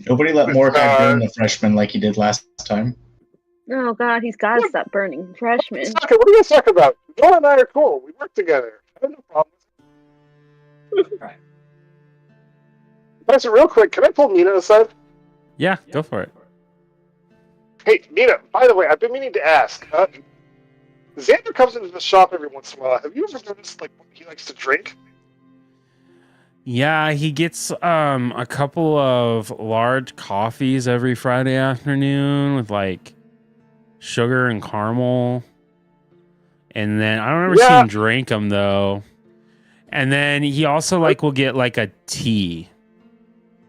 Nobody let Mordecai burn the freshman like he did last time. Oh god, he's got to stop burning freshmen. What are you guys talking about? Noah and I are cool. We work together. I have no problem. Right. Pastor, real quick, can I pull Mina aside? Yeah, go for it. Hey, Mina, by the way, I've been meaning to ask. Xander comes into the shop every once in a while. Have you ever noticed what he likes to drink? Yeah, he gets a couple of large coffees every Friday afternoon with like sugar and caramel. And then I don't ever see him drink them though. And then he also will get like a tea.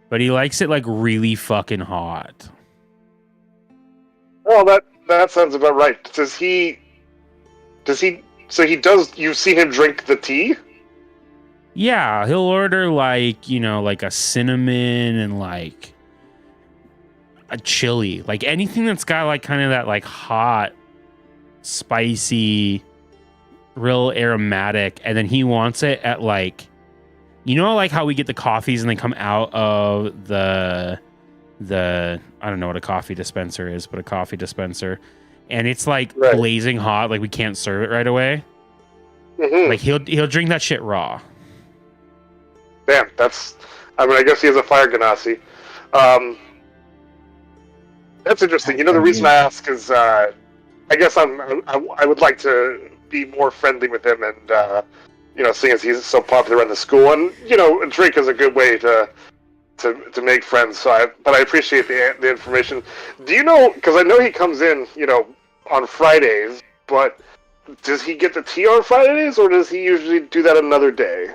But he likes it like really fucking hot. Well, that sounds about right. You see him drink the tea? Yeah, he'll order like a cinnamon and like a chili, like anything that's got like kind of that like hot, spicy, real aromatic, and then he wants it at like, like how we get the coffees and they come out of the I don't know what a coffee dispenser is, but a coffee dispenser, and it's like blazing hot, like we can't serve it right away. Mm-hmm. Like he'll drink that shit raw. Damn, I guess he has a fire ganassi. That's interesting. The reason I ask is, I guess I would like to be more friendly with him, and seeing as he's so popular in the school, and a drink is a good way to make friends. But I appreciate the information. Do you know? Because I know he comes in, on Fridays, but does he get the tea on Fridays, or does he usually do that another day?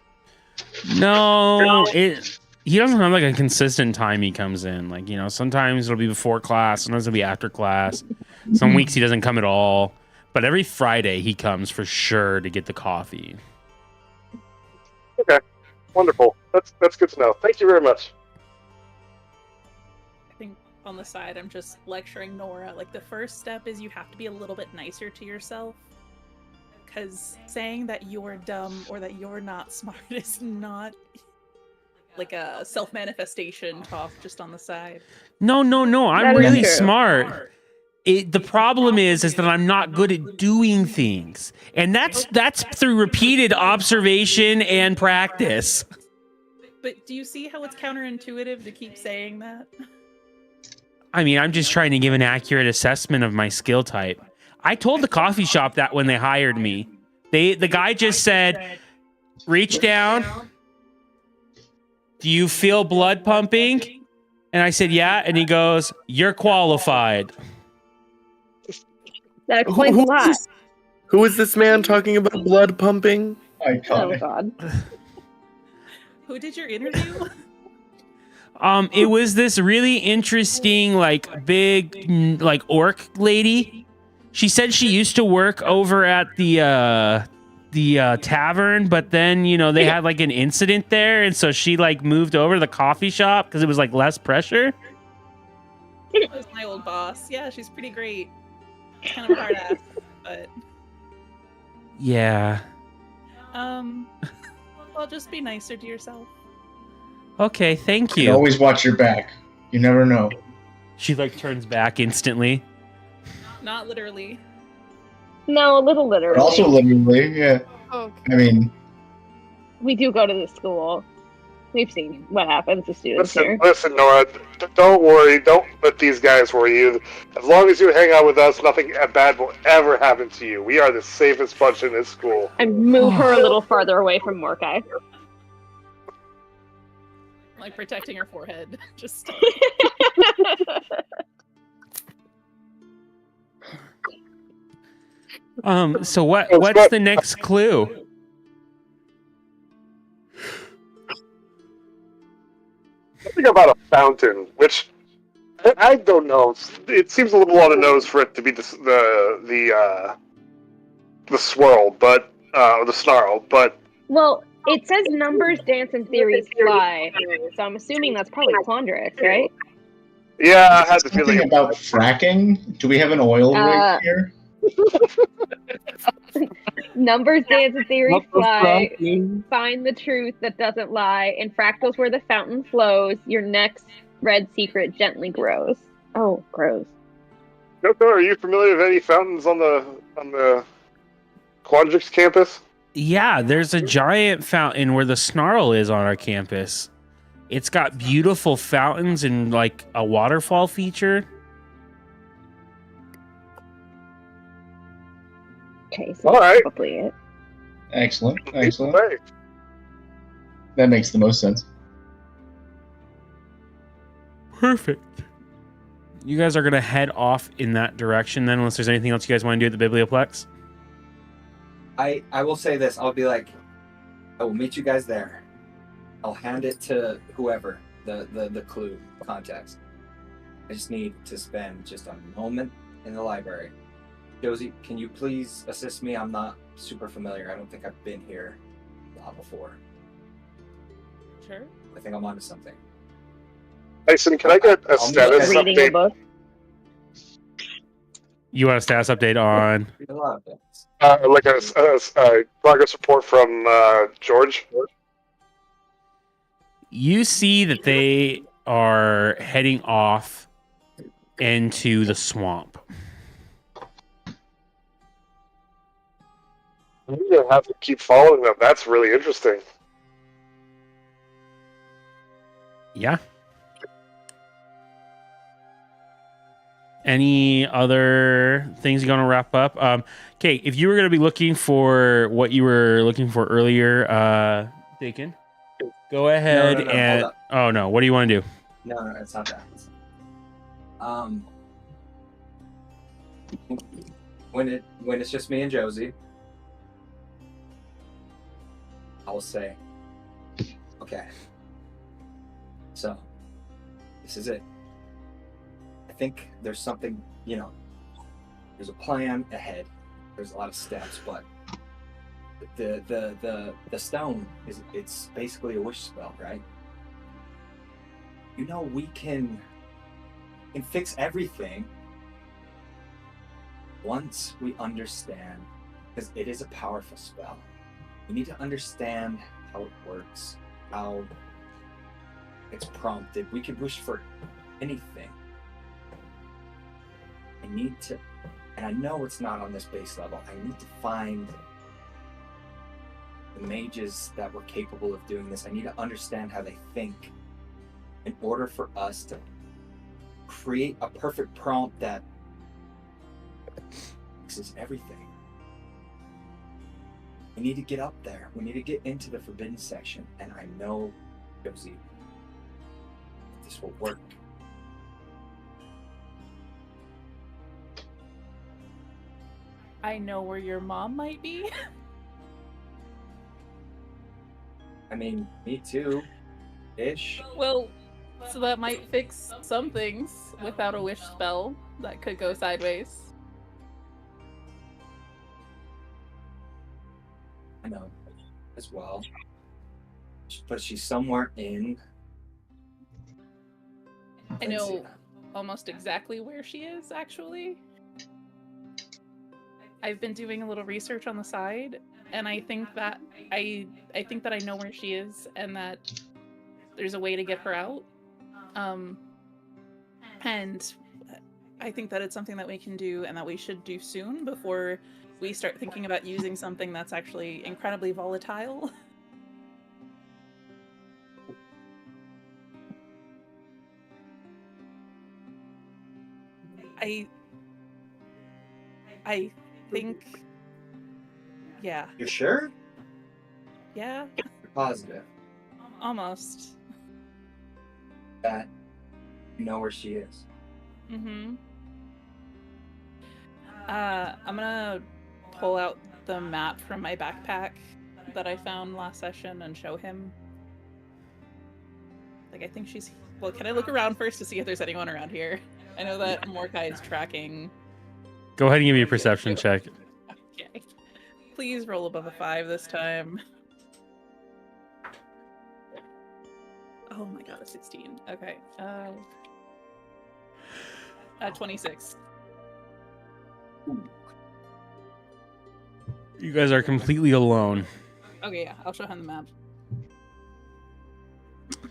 No, he doesn't have like a consistent time he comes in. Like, sometimes it'll be before class, sometimes it'll be after class. Some weeks he doesn't come at all. But every Friday he comes for sure to get the coffee. Okay. Wonderful. That's good to know. Thank you very much. I think on the side I'm just lecturing Nora. Like, the first step is you have to be a little bit nicer to yourself. Because saying that you're dumb or that you're not smart is not like a self-manifestation talk just on the side. No. I'm really smart. The problem is that I'm not good at doing things. And that's through repeated observation and practice. But do you see how it's counterintuitive to keep saying that? I mean, I'm just trying to give an accurate assessment of my skill type. I told the coffee shop that when they hired me. The guy just said, "Reach down. Do you feel blood pumping?" And I said, "Yeah." And he goes, "You're qualified." That explains a lot. Who is this man talking about blood pumping? Oh god. Who did your interview? It was this really interesting, like, big, like, orc lady. She said she used to work over at the the tavern, but then they had like an incident there, and so she like moved over to the coffee shop because it was like less pressure. That was my old boss. Yeah, she's pretty great. She's kind of hard ass, but Yeah. well, just be nicer to yourself. Okay, thank You you. always watch your back. You never know. She like turns back instantly. Not literally. No, a little literally. But also literally, yeah. Okay. I mean, We do go to the school. We've seen what happens to students here. Listen, Nora, don't worry. Don't let these guys worry you. As long as you hang out with us, nothing bad will ever happen to you. We are the safest bunch in this school. And move her a little farther away from Mordecai. Like protecting her forehead. Just So what's the next clue? Something about a fountain, which I don't know. It seems a little on the nose for it to be the swirl, but the snarl. But Well, it says numbers dance and theories fly, so I'm assuming that's probably Quandrix, right? yeah, I had the something feeling about fracking. Do we have an oil rig here? Numbers dance and theories fly. Find the truth that doesn't lie. In fractals where the fountain flows, your next red secret gently grows. Oh, grows. Yoko, are you familiar with any fountains on the Quandrix campus? Yeah, there's a giant fountain where the snarl is on our campus. It's got beautiful fountains and like a waterfall feature. Okay, so All right. probably it. Excellent. Hey. That makes the most sense. Perfect. You guys are gonna head off in that direction then, unless there's anything else you guys want to do at the Biblioplex. I will say this. I'll be like, I will meet you guys there. I'll hand it to whoever, the clue context. I just need to spend just a moment in the library. Josie, can you please assist me? I'm not super familiar. I don't think I've been here before. sure. I think I'm onto something. Tyson, can I get a status Reading a update? book. You want a status update on? Read a lot of things. Like a progress report from George? You see that they are heading off into the swamp. I'm gonna have to keep following them. That's really interesting. Yeah. Any other things you're going to wrap up? Okay, if you were going to be looking for what you were looking for earlier, Deacon, go ahead No, and... hold up. Oh, no. What do you want to do? No, it's not that. When it's just me and Josie, I will say, okay. So, this is it. I think there's something, there's a plan ahead. There's a lot of steps, but the stone it's basically a wish spell, right? We can fix everything once we understand, because it is a powerful spell. We need to understand how it works, how it's prompted. We could wish for anything. I need to, and I know it's not on this base level, I need to find the mages that were capable of doing this. I need to understand how they think in order for us to create a perfect prompt that fixes everything. We need to get up there. We need to get into the forbidden section, and I know, Josie, this will work. I know where your mom might be. I mean, me too, ish. Well, so that might fix some things without a wish spell that could go sideways. as well, but she's somewhere in. I know almost exactly where she is, actually. I've been doing a little research on the side, and I think that I think that I know where she is, and that there's a way to get her out. And I think that it's something that we can do and that we should do soon before we start thinking about using something that's actually incredibly volatile. I think, yeah. You're sure? Yeah. You're positive Almost. that you know where she is. Mm-hmm. I'm gonna pull out the map from my backpack that I found last session and show him. Like, I think she's... Well, can I look around first to see if there's anyone around here? I know that Mordecai is tracking. Go ahead and give me a perception check. Okay. Please roll above a 5 this time. Oh my god, a 16. Okay. 26. You guys are completely alone. Okay, yeah, I'll show him the map.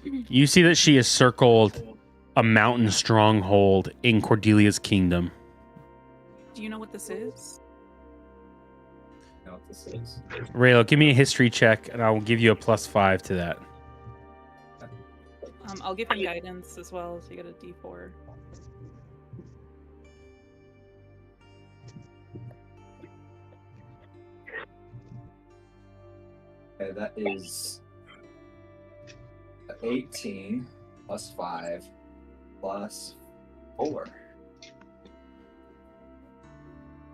You see that she has circled a mountain stronghold in Cordelia's kingdom. Do you know what this is? I know what this is. Raylo, give me a history check, and I will give you a +5 to that. I'll give him guidance as well, so you get a D4. Okay, that is 18 plus 5 plus 4.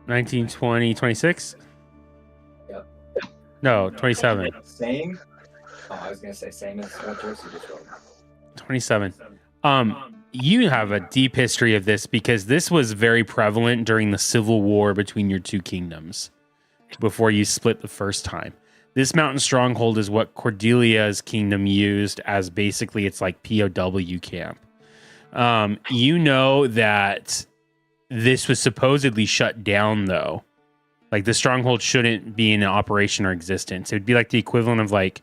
19, 20, 26? Yep. No, 27. Same? Oh, I was going to say same as what Josie just rolled. 27. You have a deep history of this because this was very prevalent during the civil war between your two kingdoms before you split the first time. This mountain stronghold is what Cordelia's kingdom used as basically its like POW camp. You know that this was supposedly shut down though. Like the stronghold shouldn't be in operation or existence. It would be like the equivalent of like,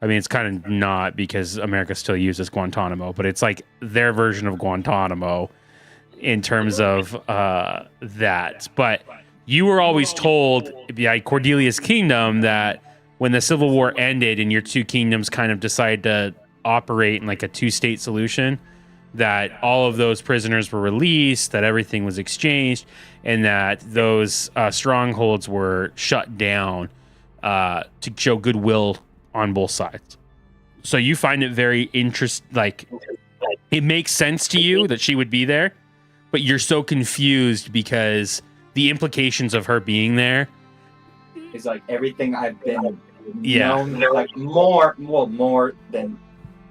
I mean, it's kind of not because America still uses Guantanamo, but it's like their version of Guantanamo in terms of that. But you were always told by Cordelia's kingdom that when the Civil War ended and your two kingdoms kind of decided to operate in like a two-state solution, that all of those prisoners were released, that everything was exchanged, and that those strongholds were shut down to show goodwill on both sides. So you find it very like it makes sense to you that she would be there, but you're so confused because the implications of her being there is like everything I've been known, like more than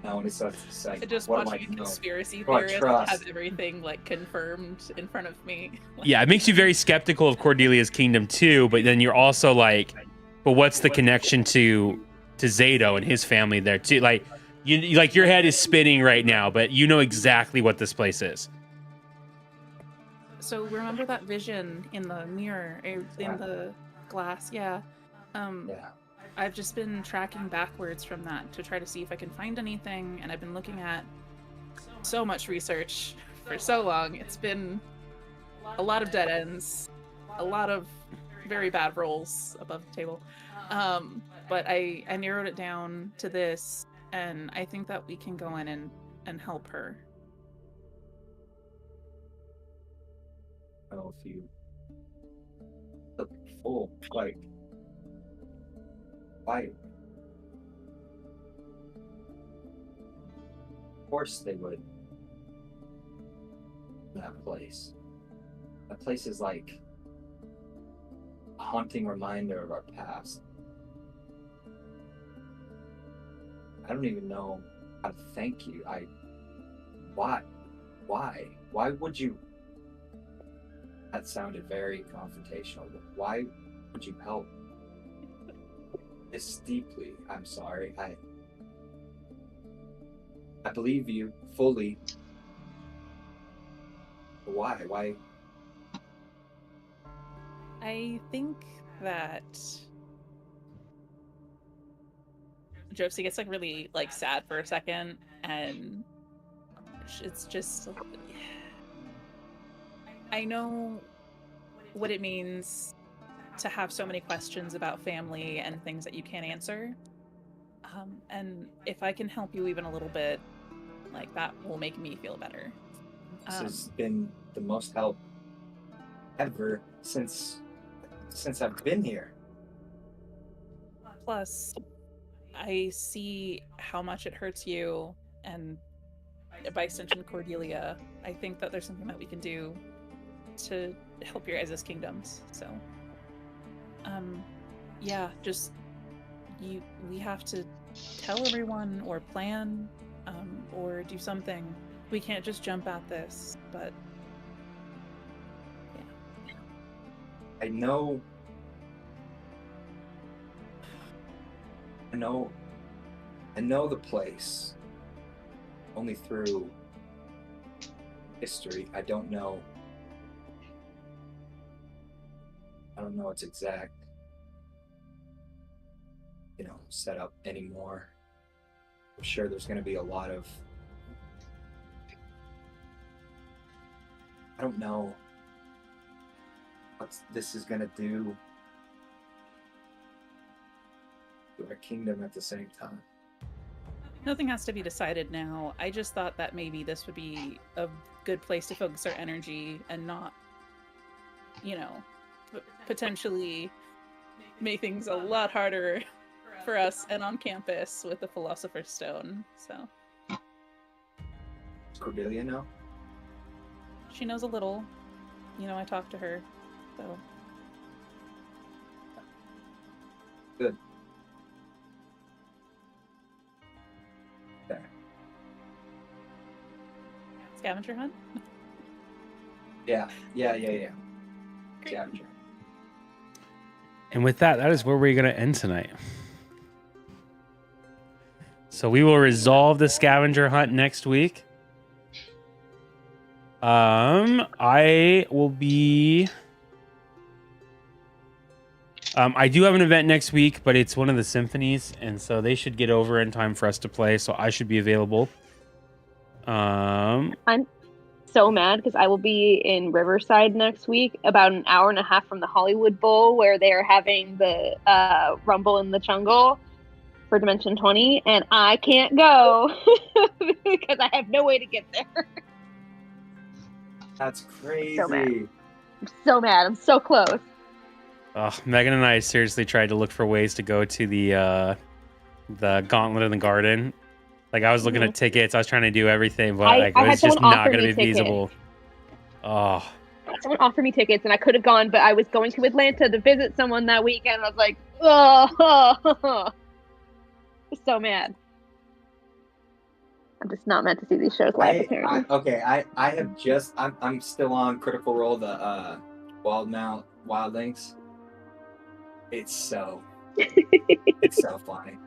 known. It's like I just watched a conspiracy theorist have everything like confirmed in front of me. Yeah, it makes you very skeptical of Cordelia's kingdom too, but then you're also like, but what's the connection to Zato and his family there too? Like you like your head is spinning right now, but you know exactly what this place is. So remember that vision in the mirror, in the glass? Yeah. I've just been tracking backwards from that to try to see if I can find anything, and I've been looking at so much research for so long. It's been a lot of dead ends, a lot of very bad rolls above the table. But I narrowed it down to this, and I think that we can go in and help her. Oh, if you look full, like fight. Of course they would. That place. That place is like a haunting reminder of our past. I don't even know how to thank you. Why? Why would you? That sounded very confrontational. Why would you help? this deeply. I'm sorry. I believe you fully. Why? Why? I think that Josie gets like really like sad for a second, and it's just I know what it means to have so many questions about family and things that you can't answer. And if I can help you even a little bit, like that will make me feel better. This has been the most help ever since I've been here. Plus, I see how much it hurts you, and by extension Cordelia. I think that there's something that we can do to help your guys' kingdoms. So, yeah, just we have to tell everyone or plan, or do something. We can't just jump at this, but yeah. I know the place only through history. I don't know its exact, setup anymore. I'm sure there's going to be a lot of, I don't know what this is going to do to our kingdom at the same time. Nothing has to be decided now. I just thought that maybe this would be a good place to focus our energy and not, potentially make things a lot harder for us and on campus with the Philosopher's Stone. So. Does Cordelia know? She knows a little. I talked to her, so. Good. There. Scavenger hunt? Yeah. Scavenger. And with that, that is where we're going to end tonight. So we will resolve the scavenger hunt next week. I will be... I do have an event next week, but it's one of the symphonies, and so they should get over in time for us to play, so I should be available. I'm so mad because I will be in Riverside next week, about an hour and a half from the Hollywood Bowl, where they are having the Rumble in the Jungle for Dimension 20, and I can't go because I have no way to get there. That's crazy. I'm so mad. I'm so close. Megan and I seriously tried to look for ways to go to the Gauntlet in the Garden. Like, I was looking at tickets. I was trying to do everything, but it was just not going to be feasible. Oh. Someone offered me tickets, and I could have gone, but I was going to Atlanta to visit someone that weekend. I was like, oh. So mad. I'm just not meant to see these shows live, apparently. I'm still on Critical Role, the Wildlings. It's so funny.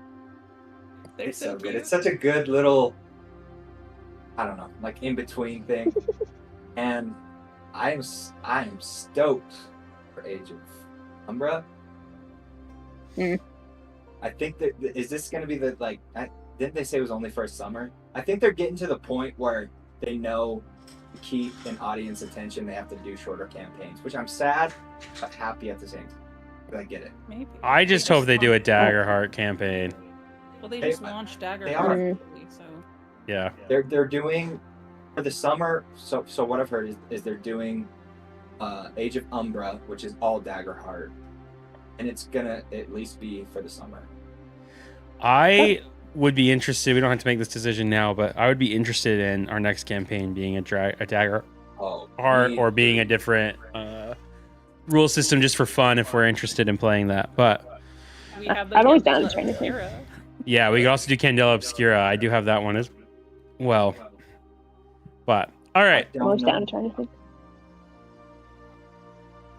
It's so good. It's such a good little, I don't know, like in between thing. And I am stoked for Age of Umbra. I think that is this going to be didn't they say it was only for summer? I think they're getting to the point where they know to keep an audience attention, they have to do shorter campaigns, which I'm sad but happy at the same time. But I get it. Maybe. I just hope they do a Daggerheart campaign. Well, they just launched Daggerheart. They are. So. Yeah. They're doing for the summer. So what I've heard is they're doing Age of Umbra, which is all Daggerheart, and it's gonna at least be for the summer. I would be interested. We don't have to make this decision now, but I would be interested in our next campaign being a Daggerheart or being a different rule system just for fun if we're interested in playing that. But we have the I've always done anything. Yeah, we could also do Candela Obscura. I do have that one as well. But all right. I'm always down to try anything.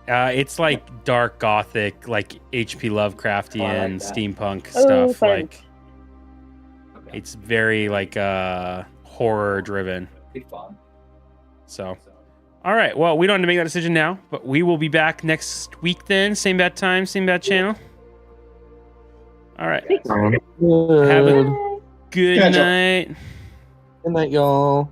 It's like dark gothic, like H.P. Lovecraftian, Oh, I like that. steampunk Oh, stuff. fun. Like Okay. it's very like horror driven. Be fun. So, all right. Well, we don't have to make that decision now, but we will be back next week then. Same bad time, same bad channel. All right. Sounds Have a good. good Good night, y'all. night. Good night, y'all.